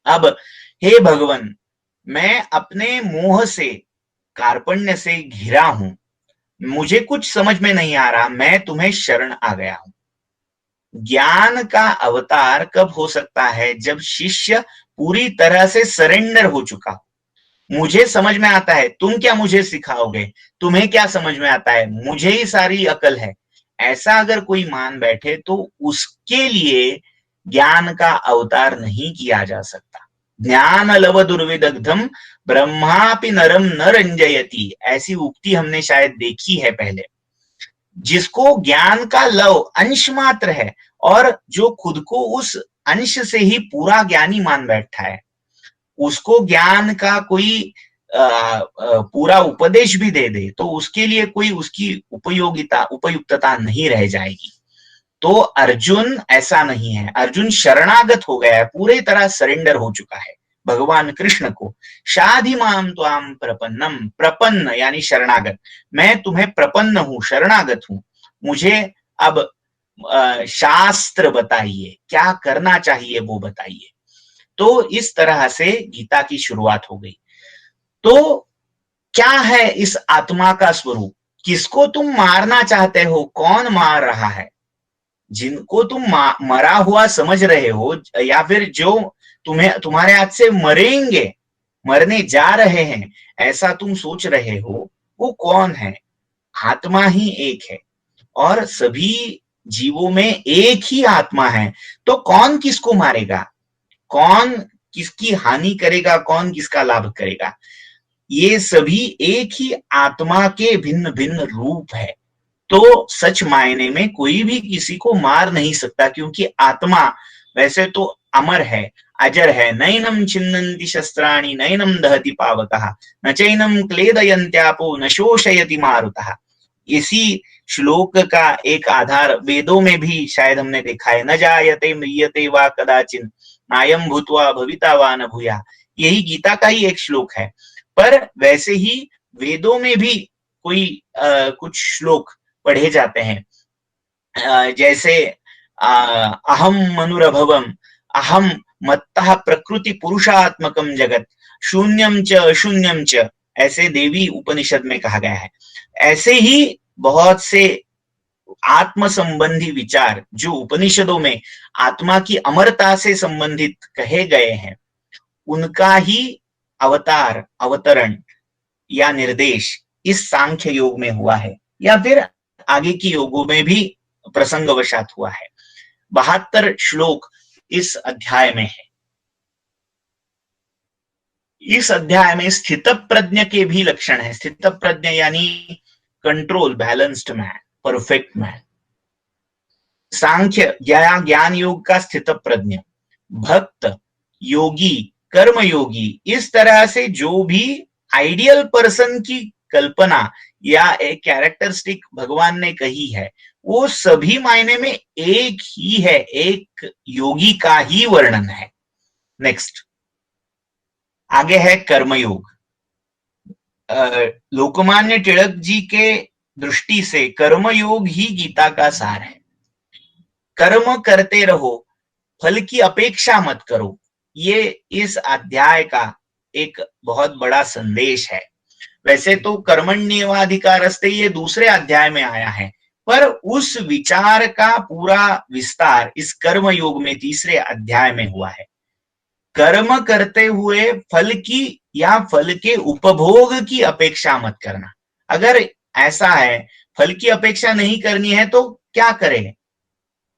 अब हे भगवन, मैं अपने मोह से, कार्पण्य से घिरा हूं, मुझे कुछ समझ में नहीं आ रहा, मैं तुम्हें शरण आ गया हूं। ज्ञान का अवतार कब हो सकता है? जब शिष्य पूरी तरह से सरेंडर हो चुका हो। मुझे समझ में आता है, तुम क्या मुझे सिखाओगे, तुम्हें क्या समझ में आता है, मुझे ही सारी अकल है, ऐसा अगर कोई मान बैठे तो उसके लिए ज्ञान का अवतार नहीं किया जा सकता। ज्ञान लव दुर्विदग्धम ब्रह्मापि नरम न रंजयति, ऐसी उक्ति हमने शायद देखी है पहले। जिसको ज्ञान का लव अंश मात्र है और जो खुद को उस अंश से ही पूरा ज्ञानी मान बैठा है, उसको ज्ञान का कोई पूरा उपदेश भी दे दे तो उसके लिए कोई उसकी उपयुक्तता नहीं रह जाएगी। तो अर्जुन ऐसा नहीं है, अर्जुन शरणागत हो गया है, पूरी तरह सरेंडर हो चुका है भगवान कृष्ण को। शाधिमाम त्वाम प्रपन्नम, प्रपन्न यानी शरणागत, मैं तुम्हें प्रपन्न हूं, शरणागत हूं, मुझे अब शास्त्र बताइए, क्या करना चाहिए वो बताइए। तो इस तरह से गीता की शुरुआत हो गई। तो क्या है इस आत्मा का स्वरूप? किसको तुम मारना चाहते हो? कौन मार रहा है? जिनको तुम मरा हुआ समझ रहे हो या फिर जो तुम्हारे हाथ से मरेंगे, मरने जा रहे हैं, ऐसा तुम सोच रहे हो, वो कौन है? आत्मा ही एक है और सभी जीवों में एक ही आत्मा है। तो कौन किसको मारेगा, कौन किसकी हानि करेगा, कौन किसका लाभ करेगा? ये सभी एक ही आत्मा के भिन्न भिन्न रूप है। तो सच मायने में कोई भी किसी को मार नहीं सकता, क्योंकि आत्मा वैसे तो अमर है, अजर है। नैनम छिन्नन्ति शस्त्राणि नैनम दहति पावकः न चैनम क्लेदयन्त्यापो न शोषयति मारुतः। इसी श्लोक का एक आधार वेदों में भी शायद हमने देखा है, न जायते म्रियते वा कदाचिन नायम भूत्वा भविता वा न भूया। यही गीता का ही एक श्लोक है। पर वैसे ही वेदों में भी कोई कुछ श्लोक पढ़े जाते हैं, जैसे अहम मनुरभवम अहम मत्तः प्रकृति पुरुषात्मकम जगत शून्यम च अशून्यम च, ऐसे देवी उपनिषद में कहा गया है। ऐसे ही बहुत से आत्म संबंधी विचार जो उपनिषदों में आत्मा की अमरता से संबंधित कहे गए हैं, उनका ही अवतार, अवतरण या निर्देश इस सांख्य योग में हुआ है, या फिर आगे की योगों में भी प्रसंगवशात हुआ है। 72 श्लोक इस अध्याय में है। इस अध्याय में स्थित प्रज्ञ के भी लक्षण है। स्थित प्रज्ञ यानी control, balanced man, perfect man. सांख्य ज्ञान योग का स्थित प्रज्ञ, भक्त, योगी, कर्म योगी, इस तरह से जो भी आइडियल पर्सन की कल्पना या एक कैरेक्टरिस्टिक भगवान ने कही है, वो सभी मायने में एक ही है, एक योगी का ही वर्णन है। नेक्स्ट आगे है कर्मयोग। लोकमान्य तिलक जी के दृष्टि से कर्मयोग ही गीता का सार है। कर्म करते रहो, फल की अपेक्षा मत करो, ये इस अध्याय का एक बहुत बड़ा संदेश है। वैसे तो कर्मण्येवाधिकारस्ते ये दूसरे अध्याय में आया है, पर उस विचार का पूरा विस्तार इस कर्म योग में तीसरे अध्याय में हुआ है। कर्म करते हुए फल की या फल के उपभोग की अपेक्षा मत करना। अगर ऐसा है, फल की अपेक्षा नहीं करनी है तो क्या करें?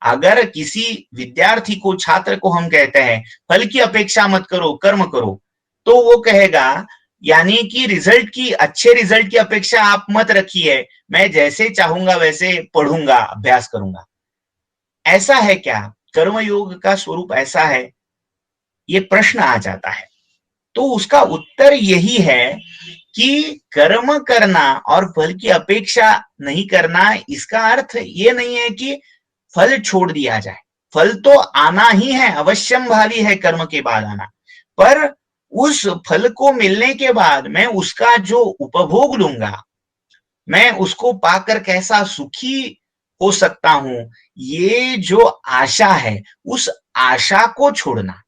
अगर किसी विद्यार्थी को, छात्र को हम कहते हैं फल की अपेक्षा मत करो, कर्म करो, तो वो कहेगा यानी कि रिजल्ट की, अच्छे रिजल्ट की अपेक्षा आप मत रखिए, मैं जैसे चाहूंगा वैसे पढ़ूंगा, अभ्यास करूंगा। ऐसा है क्या? कर्मयोग का स्वरूप ऐसा है? ये प्रश्न आ जाता है। तो उसका उत्तर यही है कि कर्म करना और फल की अपेक्षा नहीं करना, इसका अर्थ ये नहीं है कि फल छोड़ दिया जाए। फल तो आना ही है, अवश्यम भावी है कर्म के बाद आना, पर उस फल को मिलने के बाद मैं उसका जो उपभोग लूंगा, मैं उसको पाकर कैसा सुखी हो सकता हूं, ये जो आशा है, उस आशा को छोड़ना,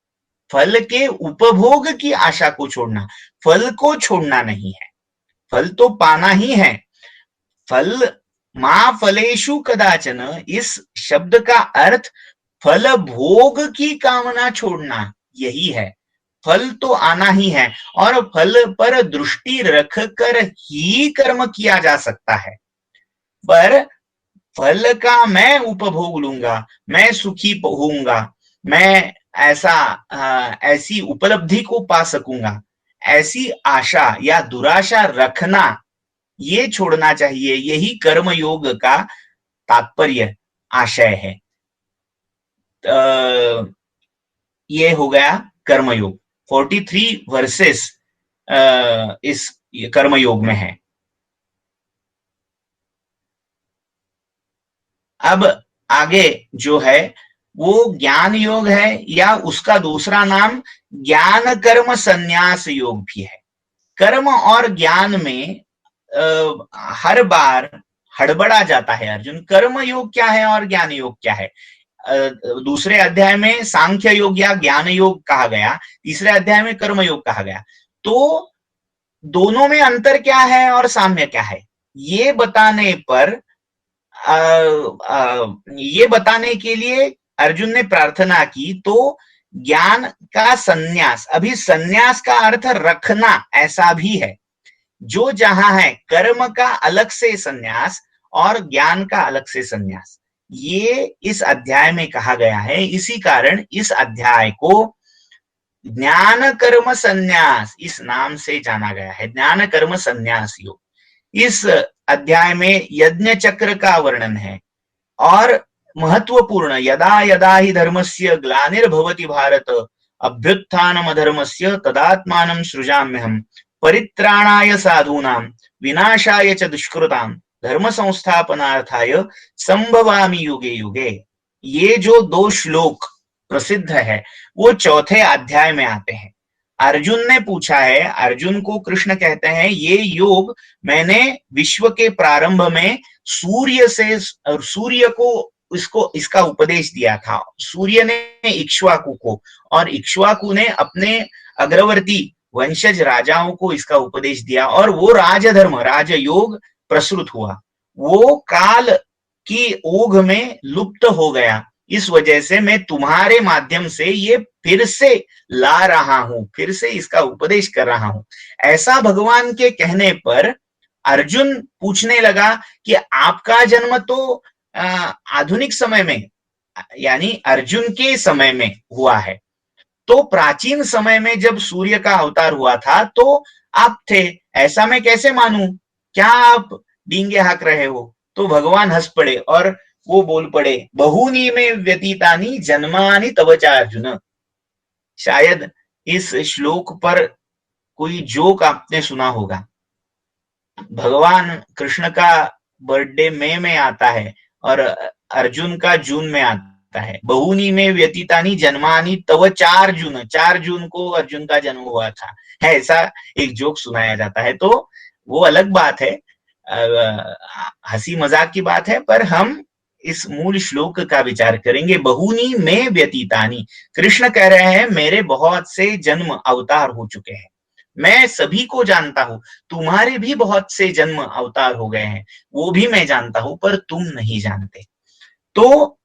फल के उपभोग की आशा को छोड़ना, फल को छोड़ना नहीं है। फल तो पाना ही है। फल मा फलेषु कदाचन, इस शब्द का अर्थ फल भोग की कामना छोड़ना यही है। फल तो आना ही है और फल पर दृष्टि रखकर ही कर्म किया जा सकता है, पर फल का मैं उपभोग लूंगा, मैं सुखी होऊंगा, मैं ऐसी उपलब्धि को पा सकूंगा, ऐसी आशा या दुराशा रखना, ये छोड़ना चाहिए। यही कर्म योग का तात्पर्य, आशय है। ये हो गया कर्मयोग। 43 वर्सेस इस कर्मयोग में है। अब आगे जो है वो ज्ञान योग है, या उसका दूसरा नाम ज्ञान कर्म संन्यास योग भी है। कर्म और ज्ञान में हर बार हड़बड़ा जाता है अर्जुन। कर्म योग क्या है और ज्ञान योग क्या है? दूसरे अध्याय में सांख्य योग या ज्ञान योग कहा गया, तीसरे अध्याय में कर्म योग कहा गया। तो दोनों में अंतर क्या है और साम्य क्या है, ये बताने पर ये बताने के लिए अर्जुन ने प्रार्थना की। तो ज्ञान का संन्यास, अभी संन्यास का अर्थ रखना ऐसा भी है, जो जहां है कर्म का अलग से संन्यास और ज्ञान का अलग से संन्यास, ये इस अध्याय में कहा गया है। इसी कारण इस अध्याय को ज्ञान कर्म संन्यास इस नाम से जाना गया है, ज्ञान कर्म संन्यास योग। इस अध्याय में यज्ञ चक्र का वर्णन है और महत्वपूर्ण, यदा यदा ही धर्मस्य ग्लानिर्भवति भारत अभ्युत्थानम अधर्मस्य तदात्मानं सृजाम्यहम् परित्राणाय साधूनां विनाशाय च दुष्कृतां धर्म संस्थापनार्थाय संभवामि युगे युगे। ये जो दो श्लोक प्रसिद्ध है वो चौथे अध्याय में आते हैं। अर्जुन ने पूछा है, अर्जुन को कृष्ण कहते हैं, ये योग मैंने विश्व के प्रारंभ में सूर्य को इसका उपदेश दिया था। सूर्य ने इक्ष्वाकु को, और इक्ष्वाकु ने अपने अग्रवर्ती वंशज राजाओं को इसका उपदेश दिया, और वो राजधर्म, राजयोग प्रसृत हुआ। वो काल की ओघ में लुप्त हो गया। इस वजह से मैं तुम्हारे माध्यम से ये फिर से ला रहा हूं, फिर से इसका उपदेश कर रहा हूं। ऐसा भगवान के कहने पर अर्जुन पूछने लगा कि आपका जन्म तो आधुनिक समय में, यानी अर्जुन के समय में हुआ है, तो प्राचीन समय में जब सूर्य का अवतार हुआ था तो आप थे, ऐसा मैं कैसे मानूं? क्या आप डींगे हाँक रहे हो? तो भगवान हंस पड़े और वो बोल पड़े, बहूनी में व्यतीतानी जन्मानि तव च अर्जुन। शायद इस श्लोक पर कोई जोक आपने सुना होगा। भगवान कृष्ण का बर्थडे मई में आता है और अर्जुन का जून में आता है। बहूनी में व्यतीतानी जन्मानी तव 4 जून, 4 जून को अर्जुन का जन्म हुआ था, ऐसा एक जोक सुनाया जाता है। तो वो अलग बात है, हंसी मजाक की बात है, पर हम इस मूल श्लोक का विचार करेंगे। बहूनी में व्यतीतानी, कृष्ण कह रहे हैं मेरे बहुत से जन्म अवतार हो चुके हैं, मैं सभी को जानता हूं, तुम्हारे भी बहुत से जन्म अवतार हो गए हैं, वो भी मैं जानता हूं, पर तुम नहीं जानते। तो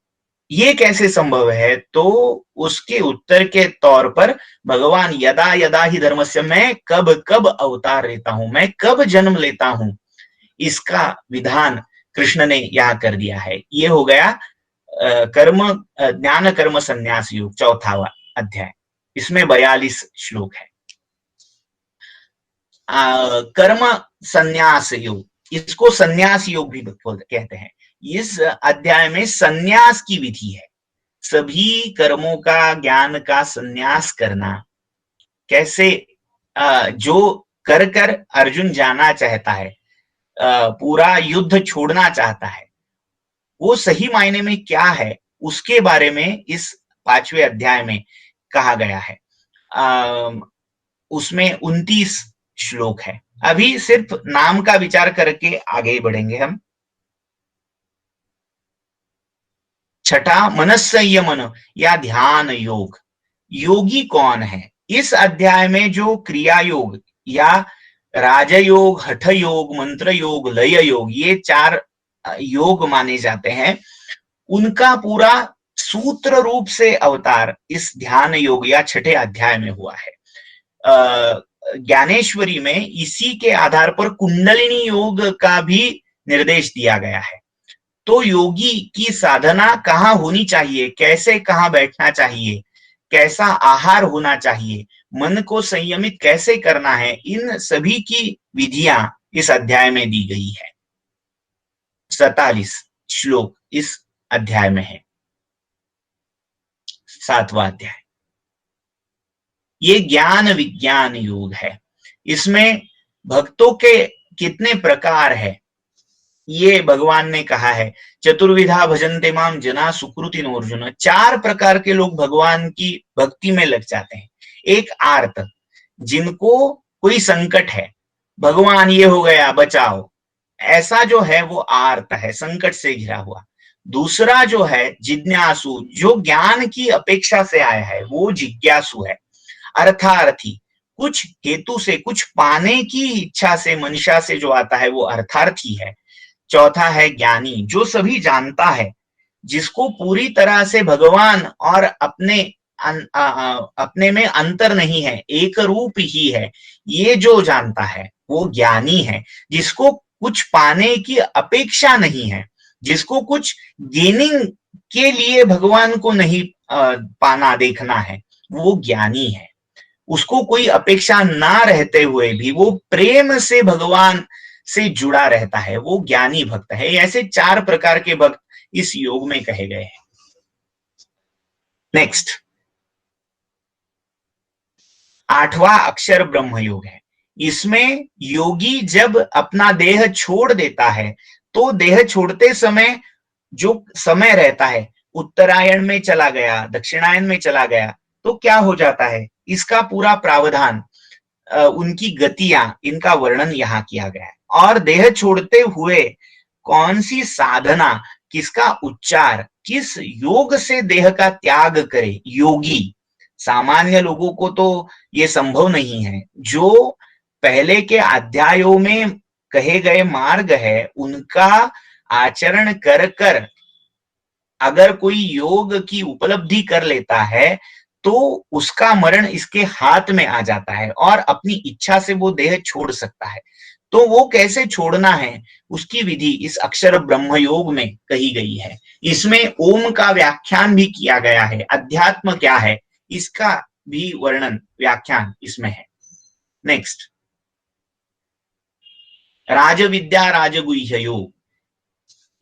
ये कैसे संभव है? तो उसके उत्तर के तौर पर भगवान यदा यदा ही धर्मस्य, मैं कब कब अवतार लेता हूं, मैं कब जन्म लेता हूं, इसका विधान कृष्ण ने यहां कर दिया है। ये हो गया ज्ञान कर्म संन्यास योग, चौथा अध्याय। इसमें 42 श्लोक है। कर्म संन्यास योग, इसको संन्यास योग भी कहते हैं। इस अध्याय में संन्यास की विधि है, सभी कर्मों का, ज्ञान का संन्यास करना। कैसे? जो कर कर अर्जुन जाना चाहता है, पूरा युद्ध छोड़ना चाहता है, वो सही मायने में क्या है उसके बारे में इस 5वें अध्याय में कहा गया है। उसमें 29 श्लोक है। अभी सिर्फ नाम का विचार करके आगे बढ़ेंगे हम। छठा मनस्संयमन या ध्यान योग। योगी कौन है? इस अध्याय में जो क्रिया योग या राजयोग, हठ योग, मंत्र योग, लय योग, ये 4 योग माने जाते हैं, उनका पूरा सूत्र रूप से अवतार इस ध्यान योग या छठे अध्याय में हुआ है। ज्ञानेश्वरी में इसी के आधार पर कुंडलिनी योग का भी निर्देश दिया गया है। तो योगी की साधना कहाँ होनी चाहिए, कैसे कहाँ बैठना चाहिए, कैसा आहार होना चाहिए, मन को संयमित कैसे करना है, इन सभी की विधियां इस अध्याय में दी गई है। 47 श्लोक इस अध्याय में है, 7वां अध्याय। ये ज्ञान विज्ञान योग है। इसमें भक्तों के कितने प्रकार है ये भगवान ने कहा है। चतुर्विधा भजन्ते माम जना सुकृतिनो अर्जुन। 4 प्रकार के लोग भगवान की भक्ति में लग जाते हैं। एक आर्त, जिनको कोई संकट है, भगवान ये हो गया बचाओ, ऐसा जो है वो आर्त है, संकट से घिरा हुआ। दूसरा जो है जिज्ञासु, जो ज्ञान की अपेक्षा से आया है वो जिज्ञासु है। अर्थार्थी, कुछ हेतु से, कुछ पाने की इच्छा से, मनीषा से जो आता है वो अर्थार्थी है। चौथा है ज्ञानी, जो सभी जानता है, जिसको पूरी तरह से भगवान और अपने में अंतर नहीं है, एक रूप ही है, ये जो जानता है वो ज्ञानी है। जिसको कुछ पाने की अपेक्षा नहीं है, जिसको कुछ गेनिंग के लिए भगवान को नहीं पाना देखना है, वो ज्ञानी है। उसको कोई अपेक्षा ना रहते हुए भी वो प्रेम से भगवान से जुड़ा रहता है, वो ज्ञानी भक्त है। ऐसे 4 प्रकार के भक्त इस योग में कहे गए हैं। नेक्स्ट, 8वां अक्षर ब्रह्म योग है। इसमें योगी जब अपना देह छोड़ देता है तो देह छोड़ते समय जो समय रहता है, उत्तरायण में चला गया, दक्षिणायन में चला गया, तो क्या हो जाता है, इसका पूरा प्रावधान, उनकी गतियां, इनका वर्णन यहां किया गया है। और देह छोड़ते हुए कौन सी साधना, किसका उच्चार, किस योग से देह का त्याग करे योगी। सामान्य लोगों को तो ये संभव नहीं है। जो पहले के अध्यायों में कहे गए मार्ग है उनका आचरण कर कर अगर कोई योग की उपलब्धि कर लेता है तो उसका मरण इसके हाथ में आ जाता है और अपनी इच्छा से वो देह छोड़ सकता है। तो वो कैसे छोड़ना है उसकी विधि इस अक्षर ब्रह्म योग में कही गई है। इसमें ओम का व्याख्यान भी किया गया है, अध्यात्म क्या है इसका भी वर्णन, व्याख्यान इसमें है। नेक्स्ट, राजविद्या राजगुह्य योग।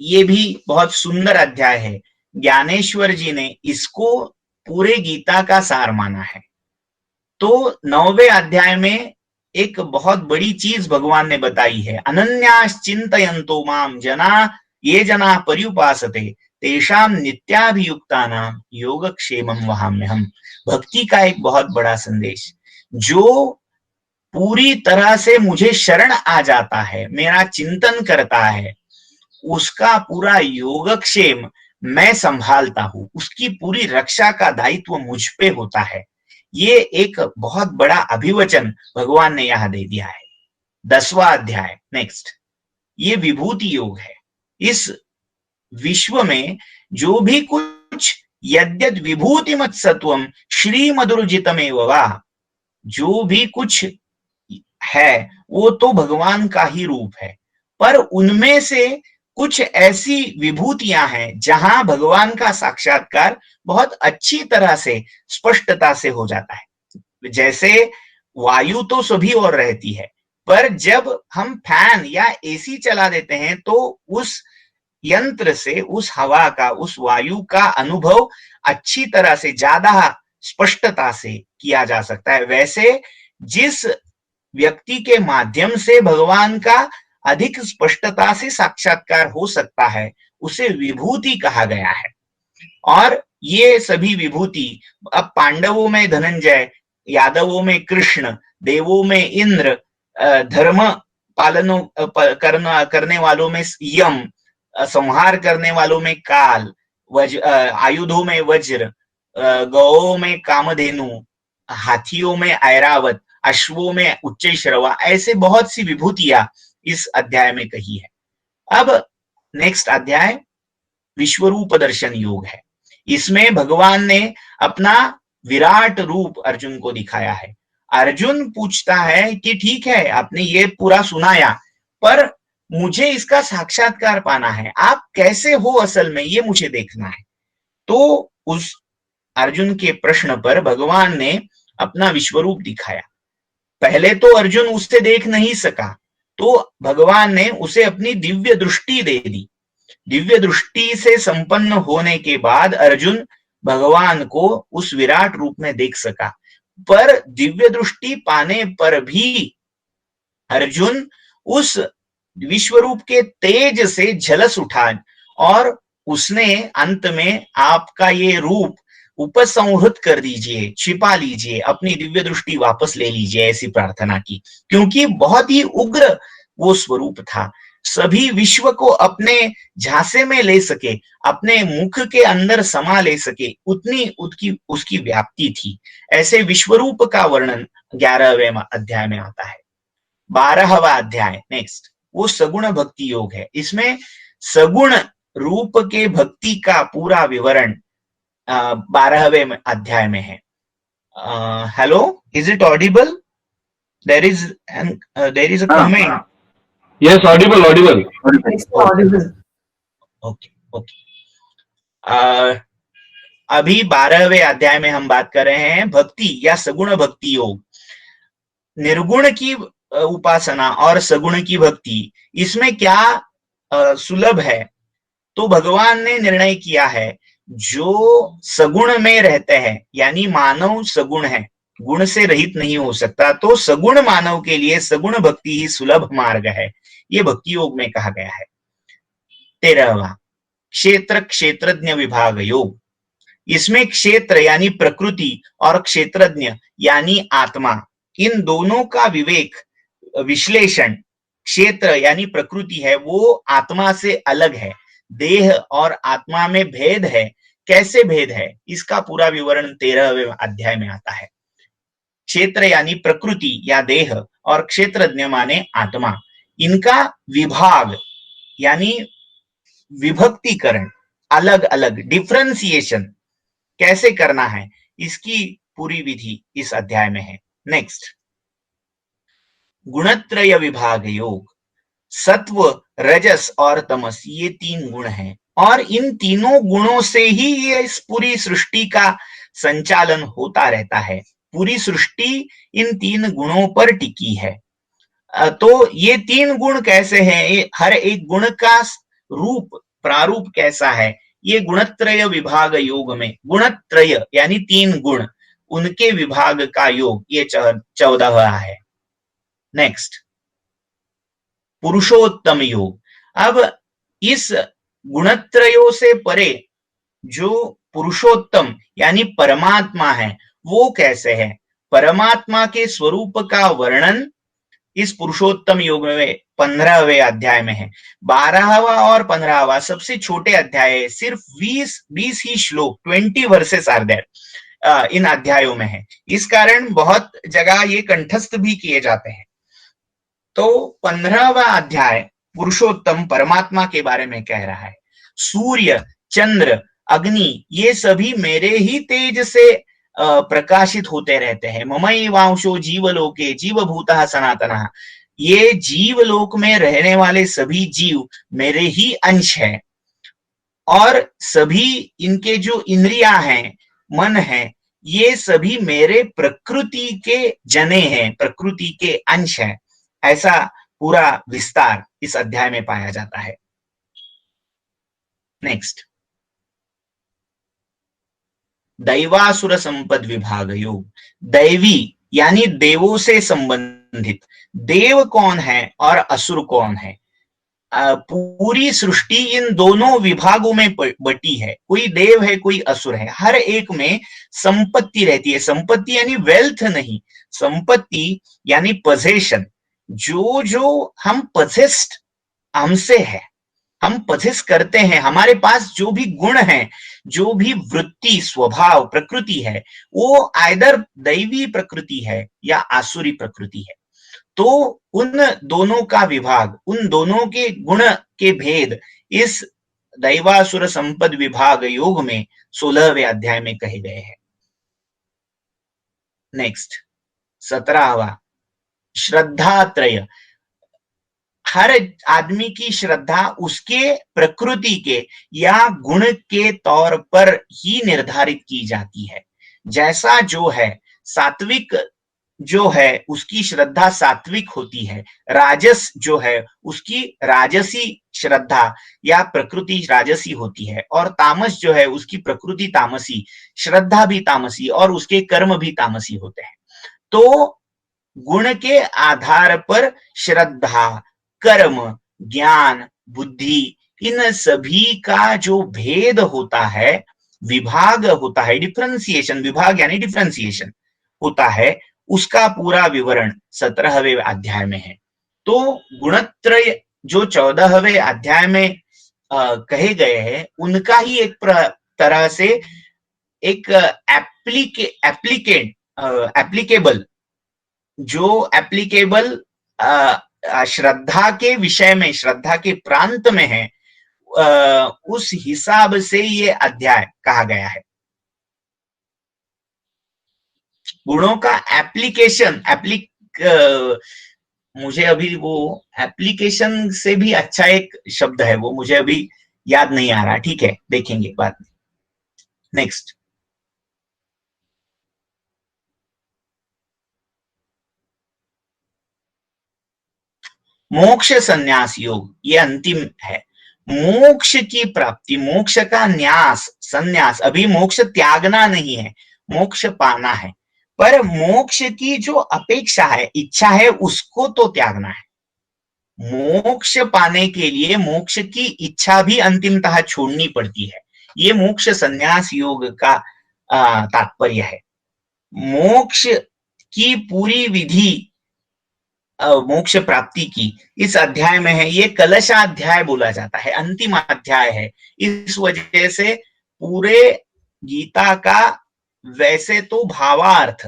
ये भी बहुत सुंदर अध्याय है। ज्ञानेश्वर जी ने इसको पूरे गीता का सार माना है। तो 9वें अध्याय में एक बहुत बड़ी चीज भगवान ने बताई है। अनन्याश्चिन्तयन्तो माम जना ये जना पर्युपासते तेषाम नित्याभियुक्तानाम योगक्षेमं वहाम्यहम्। भक्ति का एक बहुत बड़ा संदेश, जो पूरी तरह से मुझे शरण आ जाता है, मेरा चिंतन करता है, उसका पूरा योगक्षेम मैं संभालता हूं, उसकी पूरी रक्षा का दायित्व मुझ पे होता है। ये एक बहुत बड़ा अभिवचन भगवान ने यहां दे दिया है। 10वां अध्याय, नेक्स्ट, ये विभूति योग है। इस विश्व में जो भी कुछ यद्यद विभूति मत सत्वम श्रीमदुर्जितमेव वा, जो भी कुछ है वो तो भगवान का ही रूप है, पर उनमें से कुछ ऐसी विभूतियां हैं जहां भगवान का साक्षात्कार बहुत अच्छी तरह से, स्पष्टता से हो जाता है। जैसे वायु तो सभी और रहती है, पर जब हम फैन या एसी चला देते हैं तो उस यंत्र से, उस हवा का, उस वायु का अनुभव अच्छी तरह से, ज्यादा स्पष्टता से किया जा सकता है। वैसे जिस व्यक्ति के माध्यम से भगवान का अधिक स्पष्टता से साक्षात्कार हो सकता है, उसे विभूति कहा गया है। और ये सभी विभूति, अब पांडवों में धनंजय, यादवों में कृष्ण, देवों में इंद्र, धर्म पालनों करने वालों में यम, संहार करने वालों में काल, आयुधों में वज्र, गौओं में कामधेनु, हाथियों में ऐरावत, अश्वों में उच्चैश्रवा, ऐसे बहुत सी विभूतियां इस अध्याय में कही है। अब नेक्स्ट अध्याय विश्वरूप दर्शन योग है। इसमें भगवान ने अपना विराट रूप अर्जुन को दिखाया है। अर्जुन पूछता है कि ठीक है, आपने ये पूरा सुनाया, पर मुझे इसका साक्षात्कार पाना है, आप कैसे हो असल में, ये मुझे देखना है। तो उस अर्जुन के प्रश्न पर भगवान ने अपना विश्वरूप दिखाया। पहले तो अर्जुन उससे देख नहीं सका, तो भगवान ने उसे अपनी दिव्य दृष्टि दे दी। दिव्य दृष्टि से संपन्न होने के बाद अर्जुन भगवान को उस विराट रूप में देख सका। पर दिव्य दृष्टि पाने पर भी अर्जुन उस विश्वरूप के तेज से झलस उठा और उसने अंत में आपका ये रूप उपसंहृत कर दीजिए, छिपा लीजिए, अपनी दिव्य दृष्टि वापस ले लीजिए, ऐसी प्रार्थना की। क्योंकि बहुत ही उग्र वो स्वरूप था, सभी विश्व को अपने झांसे में ले सके, अपने मुख के अंदर समा ले सके, उतनी उसकी व्याप्ति थी। ऐसे विश्वरूप का वर्णन 11वें अध्याय में आता है। 12वां अध्याय नेक्स्ट, वो सगुण भक्ति योग है। इसमें सगुण रूप के भक्ति का पूरा विवरण 12वें अध्याय में है। Hello, is it audible? There is a comment. Yes, audible. Okay okay. अभी 12वें अध्याय में हम बात कर रहे हैं भक्ति या सगुण भक्ति योग। निर्गुण की उपासना और सगुण की भक्ति, इसमें क्या सुलभ है? तो भगवान ने निर्णय किया है, जो सगुण में रहते हैं, यानी मानव सगुण है, गुण से रहित नहीं हो सकता, तो सगुण मानव के लिए सगुण भक्ति ही सुलभ मार्ग है, ये भक्ति योग में कहा गया है। 13वां क्षेत्र क्षेत्रज्ञ विभाग योग। इसमें क्षेत्र यानी प्रकृति और क्षेत्रज्ञ यानी आत्मा, इन दोनों का विवेक विश्लेषण। क्षेत्र यानी प्रकृति है, वो आत्मा से अलग है, देह और आत्मा में भेद है, कैसे भेद है, इसका पूरा विवरण 13वें अध्याय में आता है। क्षेत्र यानी प्रकृति या देह और क्षेत्रज्ञ माने आत्मा, इनका विभाग यानी विभक्तिकरण, अलग अलग डिफरेंशिएशन कैसे करना है, इसकी पूरी विधि इस अध्याय में है। नेक्स्ट, गुणत्रय विभाग योग। सत्व, रजस और तमस, ये 3 गुण हैं, और इन तीनों गुणों से ही ये इस पूरी सृष्टि का संचालन होता रहता है। पूरी सृष्टि इन 3 गुणों पर टिकी है। तो ये 3 गुण कैसे हैं, हर एक गुण का रूप प्रारूप कैसा है, ये गुणत्रय विभाग योग में, गुणत्रय यानी 3 गुण, उनके विभाग का योग ये 14वां है। नेक्स्ट, पुरुषोत्तम योग। अब इस गुणत्रयों से परे जो पुरुषोत्तम यानी परमात्मा है, वो कैसे है, परमात्मा के स्वरूप का वर्णन इस पुरुषोत्तम योग में 15वें अध्याय में है। 12वां और 15वां सबसे छोटे अध्याय है, सिर्फ 20 ही श्लोक, 20 वर्सेस आर देयर इन अध्यायों में है। इस कारण बहुत जगह ये कंठस्थ भी किए जाते हैं। तो 15वां अध्याय पुरुषोत्तम परमात्मा के बारे में कह रहा है। सूर्य, चंद्र, अग्नि, ये सभी मेरे ही तेज से प्रकाशित होते रहते हैं। ममैवांशो जीवलोके जीवभूतः सनातनः, ये जीवलोक में रहने वाले सभी जीव मेरे ही अंश है, और सभी इनके जो इंद्रियां हैं, मन है, ये सभी मेरे प्रकृति के जने हैं, प्रकृति के अंश हैं। ऐसा पूरा विस्तार इस अध्याय में पाया जाता है। नेक्स्ट, दैवासुर संपद विभाग योग। दैवी यानी देवों से संबंधित संबंधित देव कौन है और असुर कौन है। पूरी सृष्टि इन दोनों विभागों में बटी है, कोई देव है कोई असुर है। हर एक में संपत्ति रहती है, संपत्ति यानी वेल्थ नहीं, संपत्ति यानी पोजेशन। जो जो हम पोजेस्ड हमसे है, हम पोजेस करते हैं, हमारे पास जो भी गुण है, जो भी वृत्ति स्वभाव प्रकृति है, वो आइदर दैवी प्रकृति है या आसुरी प्रकृति है। तो उन दोनों का विभाग, उन दोनों के गुण के भेद इस दैवासुर संपद विभाग योग में 16वें अध्याय में कहे गए हैं। नेक्स्ट 17वां, श्रद्धात्रय। हर आदमी की श्रद्धा उसके प्रकृति के या गुण के तौर पर ही निर्धारित की जाती है। जैसा जो है, सात्विक जो है उसकी श्रद्धा सात्विक होती है, राजस जो है उसकी राजसी श्रद्धा या प्रकृति राजसी होती है, और तामस जो है उसकी प्रकृति तामसी, श्रद्धा भी तामसी और उसके कर्म भी तामसी होते हैं। तो गुण के आधार पर श्रद्धा, कर्म, ज्ञान, बुद्धि, इन सभी का जो भेद होता है, विभाग होता है, डिफरेंशिएशन, विभाग यानी डिफरेंशिएशन होता है, उसका पूरा विवरण 17वें अध्याय में है। तो गुणत्रय जो 14वें अध्याय में कहे गए हैं, उनका ही एक तरह से एक एप्लीकेबल जो एप्लीकेबल श्रद्धा के विषय में, श्रद्धा के प्रांत में है, उस हिसाब से ये अध्याय कहा गया है। गुणों का एप्लीकेशन, मुझे अभी वो एप्लीकेशन से भी अच्छा एक शब्द है, वो मुझे अभी याद नहीं आ रहा, ठीक है, देखेंगे बाद में। नेक्स्ट, मोक्ष संन्यास योग, ये अंतिम है। मोक्ष की प्राप्ति, मोक्ष का न्यास, संन्यास, अभी मोक्ष त्यागना नहीं है, मोक्ष पाना है, पर मोक्ष की जो अपेक्षा है, इच्छा है, उसको तो त्यागना है। मोक्ष पाने के लिए मोक्ष की इच्छा भी अंतिमतः छोड़नी पड़ती है। ये मोक्ष संन्यास योग का तात्पर्य है। मोक्ष की पूरी विधि मोक्ष प्राप्ति की इस अध्याय में है। ये कलशाध्याय बोला जाता है, अंतिम अध्याय है। इस वजह से पूरे गीता का वैसे तो भावार्थ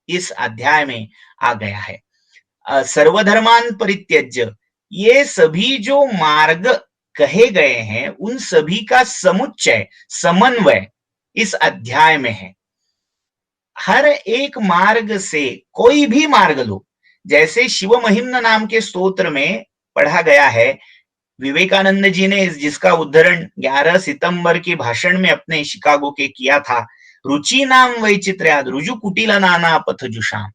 इस अध्याय में आ गया है। सर्वधर्मान परित्यज्य, ये सभी जो मार्ग कहे गए हैं उन सभी का समुच्चय, समन्वय इस अध्याय में है। हर एक मार्ग से, कोई भी मार्ग लो, जैसे शिव महिम्न नाम के स्तोत्र में पढ़ा गया है, विवेकानंद जी ने जिसका उद्धरण 11 सितंबर के भाषण में अपने शिकागो के किया था, रुचि नाम वैचित्र्याद रुजु कुटिल नाना पथजुषाम।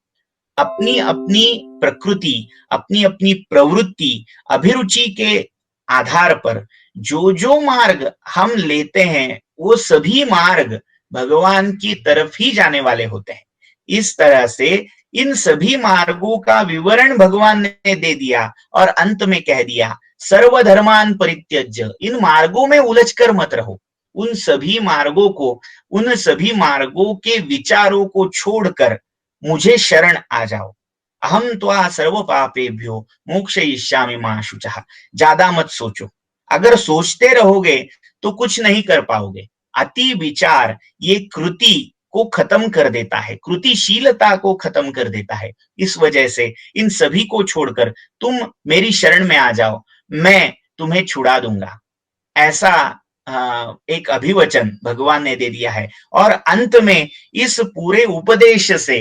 अपनी अपनी प्रकृति, अपनी अपनी प्रवृत्ति, अभिरुचि के आधार पर जो जो मार्ग हम लेते हैं, वो सभी मार्ग भगवान की तरफ ही जाने वाले होते हैं। इस तरह से इन सभी मार्गों का विवरण भगवान ने दे दिया और अंत में कह दिया, सर्वधर्मान परित्यज्य, इन मार्गों में उलझकर मत रहो, उन सभी मार्गों को, उन सभी मार्गों के विचारों को छोड़कर मुझे शरण आ जाओ। अहम त्वा सर्व पापेभ्यो मोक्षयिष्यामि मा शुचः। ज्यादा मत सोचो, अगर सोचते रहोगे तो कुछ नहीं कर पाओगे। अति विचार ये कृति को खत्म कर देता है, कृतिशीलता को खत्म कर देता है। इस वजह से इन सभी को छोड़कर तुम मेरी शरण में आ जाओ, मैं तुम्हें छुड़ा दूंगा। ऐसा एक अभिवचन भगवान ने दे दिया है। और अंत में इस पूरे उपदेश से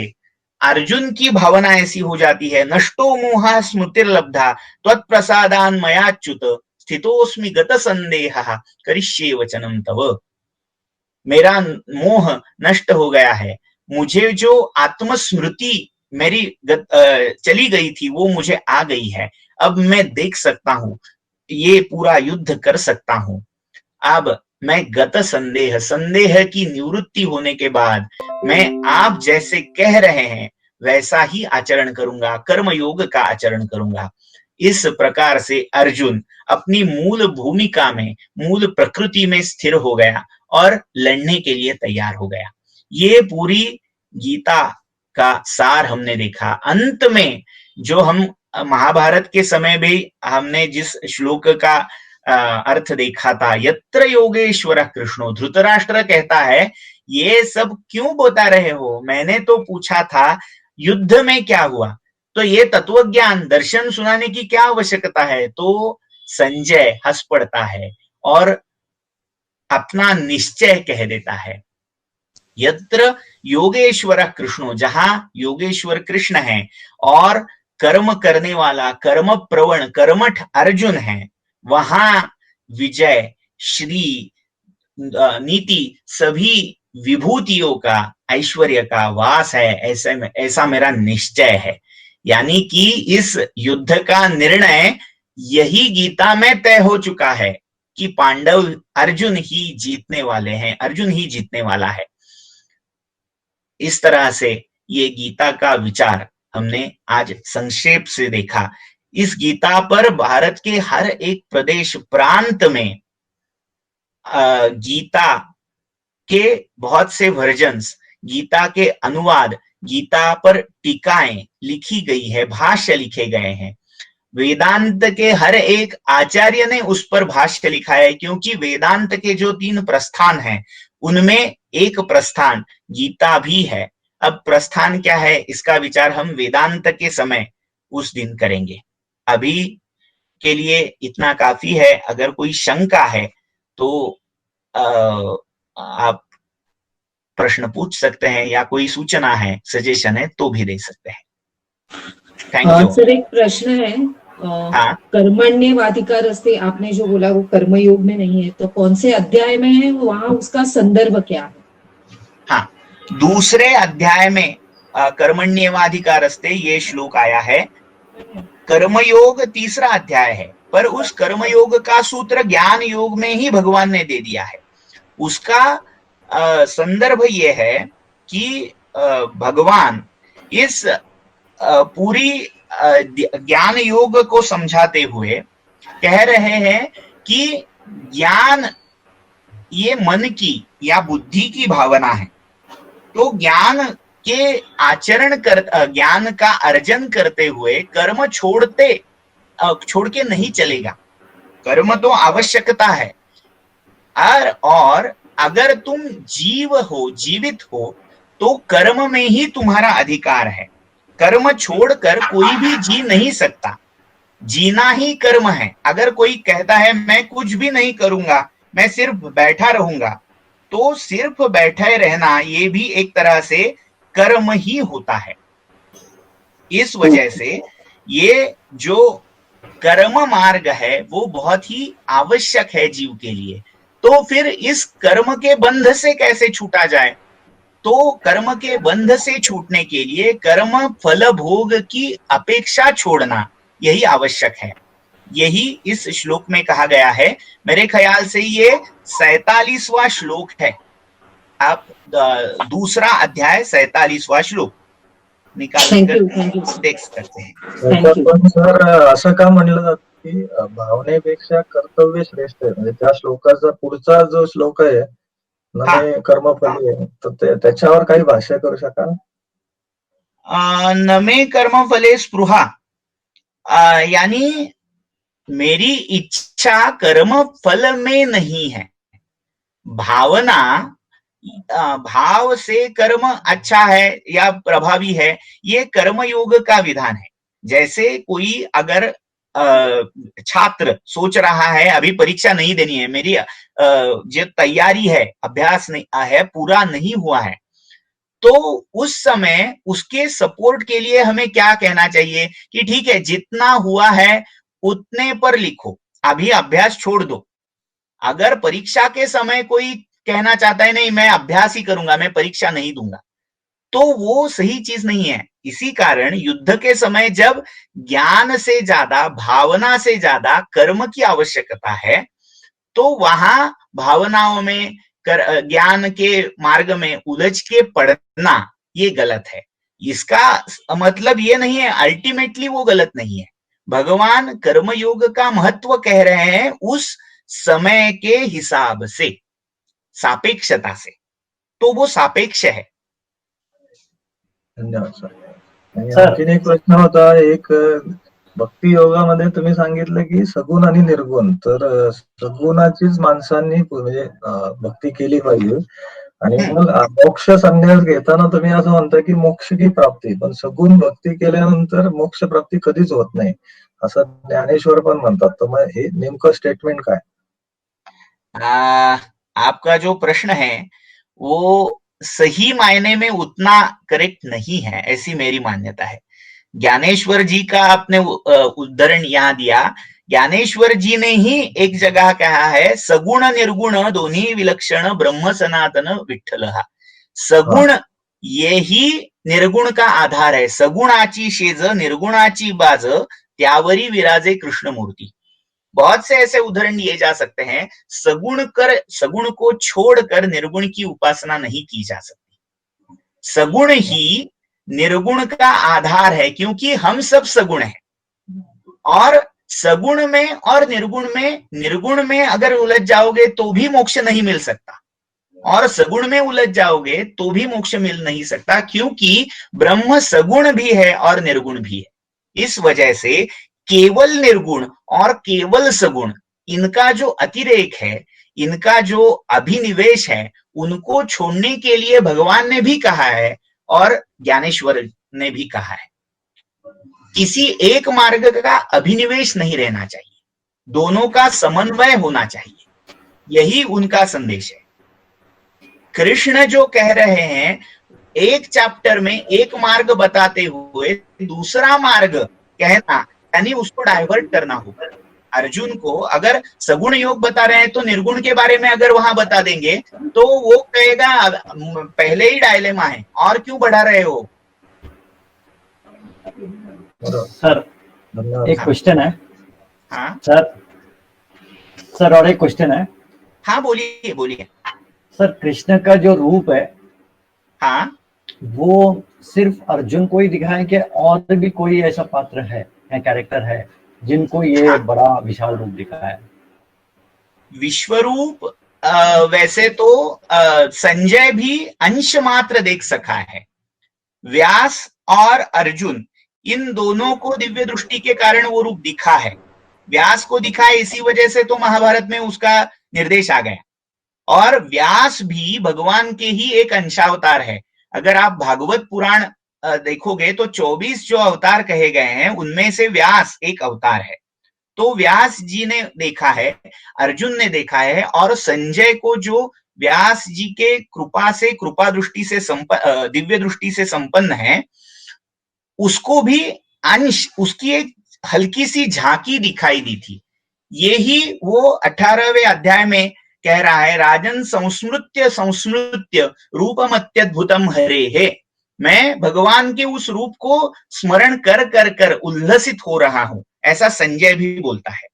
अर्जुन की भावना ऐसी हो जाती है, नष्टो मोहा स्मृतिर्लब्धा त्वत्प्रसादान् मयाच्युत स्थितोस्मि गत संदेहः करिष्ये वचनं तव। मेरा मोह नष्ट हो गया है, मुझे जो आत्मस्मृति मेरी चली गई थी वो मुझे आ गई है। अब मैं देख सकता हूं, ये पूरा युद्ध कर सकता हूं। अब मैं गत संदेह, संदेह की निवृत्ति होने के बाद मैं आप जैसे कह रहे हैं वैसा ही आचरण करूंगा, कर्मयोग का आचरण करूंगा। इस प्रकार से अर्जुन अपनी मूल भूमिका में, मूल प्रकृति में स्थिर हो गया और लड़ने के लिए तैयार हो गया। ये पूरी गीता का सार हमने देखा। अंत में जो हम महाभारत के समय भी हमने जिस श्लोक का अर्थ देखा था, यत्र योगेश्वर कृष्णो, धृतराष्ट्र कहता है ये सब क्यों बता रहे हो, मैंने तो पूछा था युद्ध में क्या हुआ, तो ये तत्व ज्ञान दर्शन सुनाने की क्या आवश्यकता है। तो संजय हंस पड़ता है और अपना निश्चय कह देता है, यत्र योगेश्वर कृष्णो, जहां योगेश्वर कृष्ण है और कर्म करने वाला, कर्म प्रवण, कर्मठ अर्जुन है, वहां विजय, श्री, नीति, सभी विभूतियों का, ऐश्वर्य का वास है, ऐसा मेरा निश्चय है। यानी कि इस युद्ध का निर्णय यही गीता में तय हो चुका है कि पांडव, अर्जुन ही जीतने वाले हैं, अर्जुन ही जीतने वाला है। इस तरह से ये गीता का विचार हमने आज संक्षेप से देखा। इस गीता पर भारत के हर एक प्रदेश प्रांत में गीता के बहुत से वर्जन्स, गीता के अनुवाद, गीता पर टीकाएं लिखी गई है, भाष्य लिखे गए हैं। वेदांत के हर एक आचार्य ने उस पर भाष्य लिखा है, क्योंकि वेदांत के जो 3 प्रस्थान हैं उनमें एक प्रस्थान गीता भी है। अब प्रस्थान क्या है इसका विचार हम वेदांत के समय उस दिन करेंगे। अभी के लिए इतना काफी है। अगर कोई शंका है तो आप प्रश्न पूछ सकते हैं, या कोई सूचना है, सजेशन है तो भी दे सकते हैं। Thank you. सर एक प्रश्न है, हाँ, कर्मण्येवाधिकारस्ते आपने जो बोला वो कर्मयोग में नहीं है, तो कौन से अध्याय में है, वहां उसका संदर्भ क्या है? हाँ, दूसरे अध्याय में कर्मण्येवाधिकारस्ते ये श्लोक आया है। कर्मयोग तीसरा अध्याय है, पर उस कर्मयोग का सूत्र ज्ञान योग में ही भगवान ने दे दिया है। उसका संदर्भ ये है कि भगवान इस पूरी ज्ञान योग को समझाते हुए कह रहे हैं कि ज्ञान ये मन की या बुद्धि की भावना है, तो ज्ञान के ज्ञान का अर्जन करते हुए कर्म छोड़ के नहीं चलेगा। कर्म तो आवश्यकता है, और अगर तुम जीवित हो तो कर्म में ही तुम्हारा अधिकार है। कर्म छोड़कर कोई भी जी नहीं सकता, जीना ही कर्म है। अगर कोई कहता है मैं कुछ भी नहीं करूंगा, मैं सिर्फ बैठा रहूंगा, तो सिर्फ बैठे रहना ये भी एक तरह से कर्म ही होता है। इस वजह से ये जो कर्म मार्ग है वो बहुत ही आवश्यक है जीव के लिए। तो फिर इस कर्म के बंध से कैसे छूटा जाए? तो कर्म के बंध से छूटने के लिए कर्म फल भोग की अपेक्षा छोड़ना यही आवश्यक है। यही इस श्लोक में कहा गया है। मेरे ख्याल से ये 47वां श्लोक है। आप दूसरा अध्याय 47वां श्लोक निकाल कर देख सकते हैं। पण सर असं का म्हणलं जातं की भावनेपेक्षा कर्तव्य श्रेष्ठ आहे, म्हणजे त्या श्लोकाचा पुढचा जो श्लोक आहे नमे कर्मफली आहे, तर त्याच्यावर काही भाष्य करू शकाल? नमे कर्मफले स्पृहा, यानी मेरी इच्छा कर्म फल में नहीं है। भावना, भाव से कर्म अच्छा है या प्रभावी है, ये कर्म योग का विधान है। जैसे कोई अगर छात्र सोच रहा है अभी परीक्षा नहीं देनी है, मेरी जो तैयारी है, अभ्यास नहीं है, पूरा नहीं हुआ है, तो उस समय उसके सपोर्ट के लिए हमें क्या कहना चाहिए कि ठीक है, जितना हुआ है उतने पर लिखो, अभी अभ्यास छोड़ दो। अगर परीक्षा के समय कोई कहना चाहता है नहीं मैं अभ्यास ही करूंगा, मैं परीक्षा नहीं दूंगा, तो वो सही चीज नहीं है। इसी कारण युद्ध के समय जब ज्ञान से ज्यादा, भावना से ज्यादा कर्म की आवश्यकता है, तो वहां भावनाओं में ज्ञान के मार्ग में उलझ के पड़ना ये गलत है। इसका मतलब ये नहीं है अल्टीमेटली वो गलत नहीं है। भगवान कर्मयोग का महत्व कह रहे हैं उस समय के हिसाब से, सापेक्षता से, तो वो सापेक्ष है। धन्यवाद सर. आणि सर. आणखीन एक प्रश्न होता, एक भक्ती योगामध्ये तुम्ही सांगितलं की सगुण आणि निर्गुण, तर सगुणाचीच माणसांनी म्हणजे भक्ती केली पाहिजे, आणि मग मोक्ष संन्यास घेताना तुम्ही असं म्हणता की मोक्ष की प्राप्ती, पण सगुण भक्ती केल्यानंतर मोक्ष प्राप्ती कधीच होत नाही असं ज्ञानेश्वर पण म्हणतात, तर मग हे नेमकं स्टेटमेंट काय? आपका जो प्रश्न है वो सही मायने में उतना करेक्ट नहीं है, ऐसी मेरी मान्यता है। ज्ञानेश्वर जी का आपने उदाहरण यहाँ दिया, ज्ञानेश्वर जी ने ही एक जगह कहा है सगुण निर्गुण दोन्ही विलक्षण ब्रह्म सनातन विठ्ठल। सगुण ये ही निर्गुण का आधार है, सगुणाची शेज निर्गुणाची बाज त्यावरी विराजे कृष्णमूर्ती। बहुत से ऐसे उदाहरण दिए जा सकते हैं, सगुण को छोड़कर निर्गुण की उपासना नहीं की जा सकती। सगुण ही निर्गुण का आधार है, क्योंकि हम सब सगुण हैं, और सगुण में और निर्गुण में अगर उलझ जाओगे तो भी मोक्ष नहीं मिल सकता, और सगुण में उलझ जाओगे तो भी मोक्ष मिल नहीं सकता, क्योंकि ब्रह्म सगुण भी है और निर्गुण भी है। इस वजह से केवल निर्गुण और केवल सगुण, इनका जो अतिरेक है, इनका जो अभिनिवेश है, उनको छोड़ने के लिए भगवान ने भी कहा है और ज्ञानेश्वर ने भी कहा है। किसी एक मार्ग का अभिनिवेश नहीं रहना चाहिए, दोनों का समन्वय होना चाहिए, यही उनका संदेश है। कृष्ण जो कह रहे हैं, एक चैप्टर में एक मार्ग बताते हुए दूसरा मार्ग कहना, यानी उसको डाइवर्ट करना होगा। अर्जुन को अगर सगुण योग बता रहे हैं तो निर्गुण के बारे में अगर वहां बता देंगे तो वो कहेगा पहले ही डायलेमा है, और क्यों बढ़ा रहे हो। सर एक क्वेश्चन है। हाँ सर और एक क्वेश्चन है। हाँ बोलिए बोलिए। सर कृष्ण का जो रूप है, हाँ, वो सिर्फ अर्जुन को ही दिखाया कि और भी कोई ऐसा पात्र है या कैरेक्टर है जिनको ये बड़ा विशाल रूप दिखाया है? विश्वरूप वैसे तो संजय भी अंश मात्र देख सका है। व्यास और अर्जुन इन दोनों को दिव्य दृष्टि के कारण वो रूप दिखा है। व्यास को दिखा है इसी वजह से तो महाभारत में उसका निर्देश आ गया, और व्यास भी भगवान के ही एक अंशावतार है। अगर आप भागवत पुराण देखोगे तो 24 जो अवतार कहे गए हैं उनमें से व्यास एक अवतार है। तो व्यास जी ने देखा है, अर्जुन ने देखा है, और संजय को जो व्यास जी के कृपा से, कृपा दृष्टि से दिव्य दृष्टि से संपन्न है, उसको भी अंश, उसकी एक हल्की सी झांकी दिखाई दी थी। यही वो 18वें अध्याय में कह रहा है, राजन संस्मृत्य रूपम अत्यद्भुतम हरे है। मैं भगवान के उस रूप को स्मरण कर कर कर उल्लसित हो रहा हूं, ऐसा संजय भी बोलता है।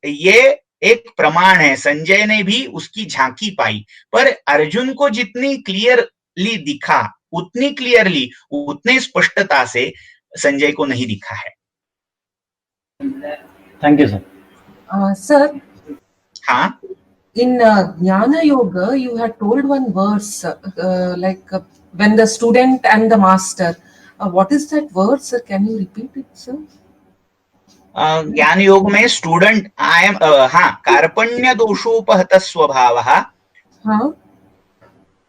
ये एक प्रमाण है, संजय ने भी उसकी झांकी पाई, पर अर्जुन को जितनी क्लियरली दिखा, उतनी क्लियरली, उतने स्पष्टता से संजय को नहीं दिखा है। Thank you sir. Sir, हाँ, in Jnana Yoga, you had told one verse when the student and the master. What is that verse, sir? Can you repeat it, sir? ज्ञान योग में स्टूडेंट कार्पण्य दोषोपहत स्वभावः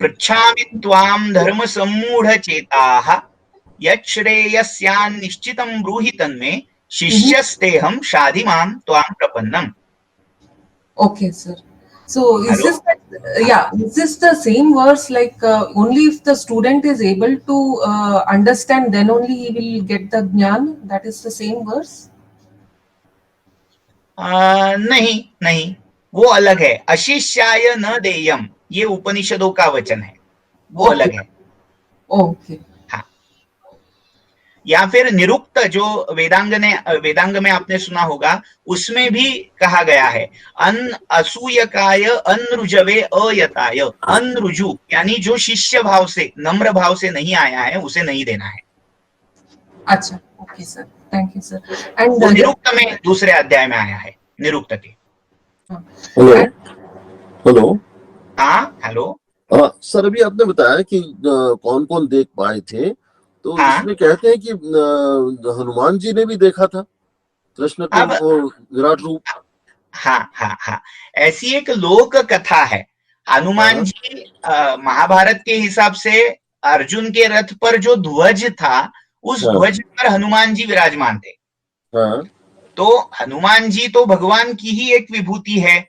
पृच्छामि त्वां धर्म सम्मूढ़ चेताः यच्छ्रेयस्यान् निश्चितं ब्रूहि तन्मे शिष्यस्तेहं शाधि मां त्वां प्रपन्नम्। Okay, sir. So is this is this the same verse, like only if the student is able to understand, then only he will get the jnana? That is the same verse? नहीं, वो अलग है। अशिष्याय न देयम, ये उपनिषदों का वचन है, वो अलग है। Okay. हाँ, या फिर निरुक्त जो वेदांग में आपने सुना होगा, उसमें भी कहा गया है अन असूयकाय अनरुजवे अयताय, अनरुजु यानी जो शिष्य भाव से, नम्र भाव से नहीं आया है उसे नहीं देना है। अच्छा, okay sir, thank you sir. And वो निरुक्त में दूसरे अध्याय में आया है, निरुक्त के। Hello hello. हाँ हेलो। हाँ सर, अभी आपने बताया कि कौन कौन देख पाए थे, तो हाँ, इसमें कहते हैं कि हनुमान जी ने भी देखा था कृष्ण को, अब वो विराट रूप। हाँ हाँ हाँ, ऐसी एक लोक कथा है। हनुमान जी महाभारत के हिसाब से अर्जुन के रथ पर जो ध्वज था, उस हाँ। ध्वज पर हनुमान जी विराजमान थे। हाँ तो हनुमान जी तो भगवान की ही एक विभूति है,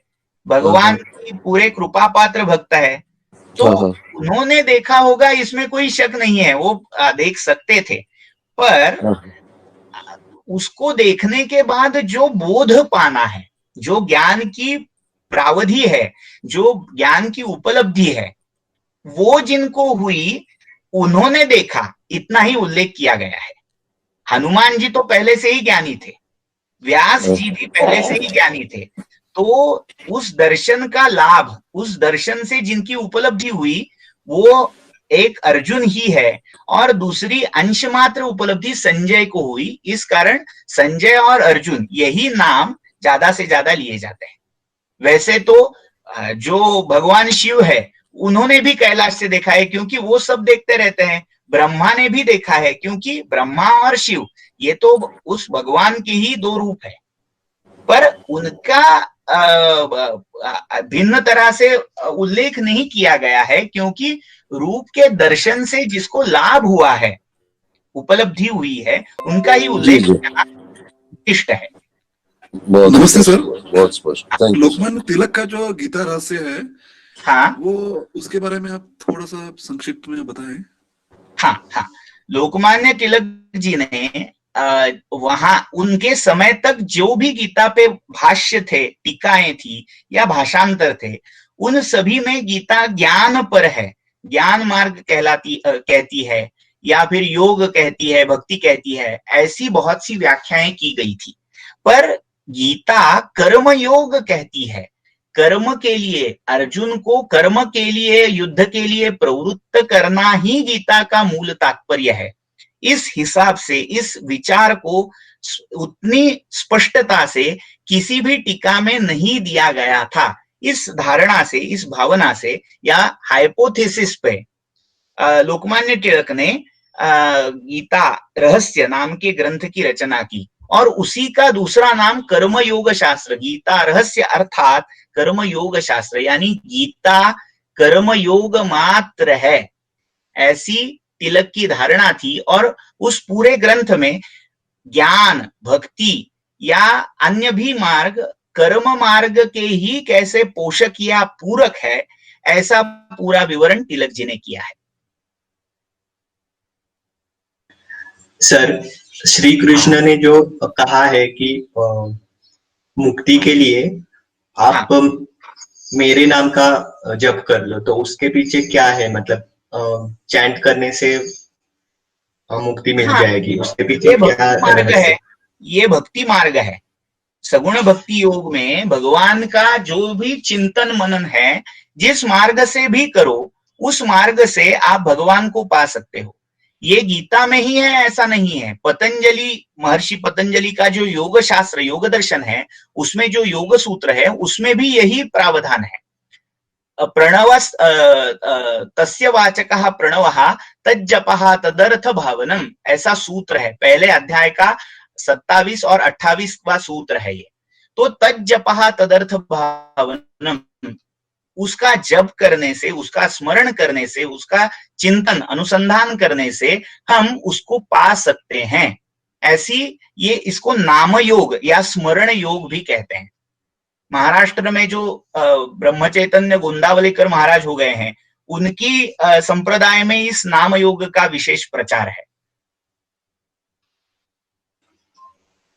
भगवान हाँ की पूरे कृपा पात्र भक्त है। तो हाँ उन्होंने देखा होगा, इसमें कोई शक नहीं है, वो देख सकते थे। पर हाँ उसको देखने के बाद जो बोध पाना है, जो ज्ञान की प्रावधि है, जो ज्ञान की उपलब्धि है, वो जिनको हुई उन्होंने देखा, इतना ही उल्लेख किया गया है। हनुमान जी तो पहले से ही ज्ञानी थे, व्यास जी भी पहले से ही ज्ञानी थे। तो उस दर्शन का लाभ, उस दर्शन से जिनकी उपलब्धि हुई, वो एक अर्जुन ही है, और दूसरी अंश मात्र उपलब्धि संजय को हुई। इस कारण संजय और अर्जुन यही नाम ज्यादा से ज्यादा लिए जाते हैं। वैसे तो जो भगवान शिव है, उन्होंने भी कैलाश से देखा है, क्योंकि वो सब देखते रहते हैं। ब्रह्मा ने भी देखा है, क्योंकि ब्रह्मा और शिव ये तो उस भगवान के ही दो रूप है, पर उनका भिन्न तरह से उल्लेख नहीं किया गया है, क्योंकि रूप के दर्शन से जिसको लाभ हुआ है, उपलब्धि हुई है, उनका ही उल्लेख इष्ट है। नमस्ते सर। बहुत स्पष्ट। लोकमान्य तिलक का जो गीता रहस्य है, हाँ, वो उसके बारे में आप थोड़ा सा संक्षिप्त में बताएं। हाँ हाँ, लोकमान्य तिलक जी ने वहां उनके समय तक जो भी गीता पे भाष्य थे, टीकाएं थी या भाषांतर थे, उन सभी में गीता ज्ञान पर है, ज्ञान मार्ग कहती है, या फिर योग कहती है, भक्ति कहती है, ऐसी बहुत सी व्याख्याएं की गई थी। पर गीता कर्म योग कहती है। कर्म के लिए, अर्जुन को कर्म के लिए, युद्ध के लिए प्रवृत्त करना ही गीता का मूल तात्पर्य है। इस हिसाब से इस विचार को उतनी स्पष्टता से किसी भी टीका में नहीं दिया गया था। इस धारणा से, इस भावना से या हाइपोथेसिस पे लोकमान्य तिलक ने गीता रहस्य नाम के ग्रंथ की रचना की, और उसी का दूसरा नाम कर्म योग शास्त्र, गीता रहस्य अर्थात कर्म योग शास्त्र, यानी गीता कर्म योग मात्र है, ऐसी तिलक की धारणा थी। और उस पूरे ग्रंथ में ज्ञान, भक्ति या अन्य भी मार्ग कर्म मार्ग के ही कैसे पोषक या पूरक है, ऐसा पूरा विवरण तिलक जी ने किया है। सर, श्री कृष्ण ने जो कहा है कि मुक्ति के लिए आप मेरे नाम का जप कर लो, तो उसके पीछे क्या है? मतलब चैंट करने से मुक्ति मिल जाएगी, उसके पीछे क्या मार्ग है? ये भक्ति मार्ग है। सगुण भक्ति योग में भगवान का जो भी चिंतन मनन है, जिस मार्ग से भी करो, उस मार्ग से आप भगवान को पा सकते हो। ये गीता में ही है ऐसा नहीं है। पतंजलि, महर्षि पतंजलि का जो योग शास्त्र, योग दर्शन है, उसमें जो योग सूत्र है, उसमें भी यही प्रावधान है। प्रणव तस्य वाचकः प्रणवः तज्जपः तदर्थ भावनम, ऐसा सूत्र है। पहले अध्याय का 27 और 28वां सूत्र है ये। तो तज्जपः तदर्थ भावनम, उसका जप करने से, उसका स्मरण करने से, उसका चिंतन अनुसंधान करने से हम उसको पा सकते हैं। ऐसी ये इसको नाम योग या स्मरण योग भी कहते हैं। महाराष्ट्र में जो ब्रह्मचैतन्य गोंदावलेकर महाराज हो गए हैं, उनकी संप्रदाय में इस नाम योग का विशेष प्रचार है।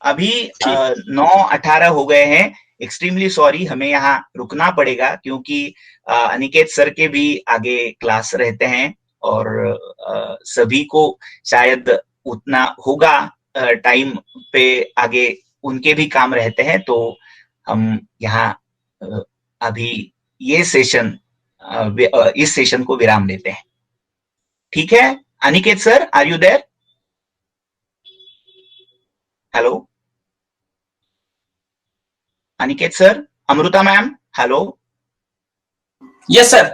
अभी 9:18 हो गए हैं। एक्सट्रीमली सॉरी, हमें यहाँ रुकना पड़ेगा, क्योंकि अनिकेत सर के भी आगे क्लास रहते हैं, और सभी को शायद उतना होगा टाइम पे, आगे उनके भी काम रहते हैं, तो हम यहाँ अभी ये सेशन इस सेशन को विराम देते हैं। ठीक है Aniket sir, are you there? Hello Aniket sir, Amrita ma'am, hello. Yes sir.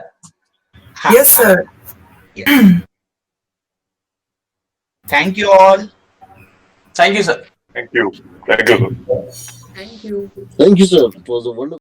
Yes sir. Thank you all. Thank you sir. Thank you. Thank you, sir. Thank you. Thank you, sir. It was a wonderful.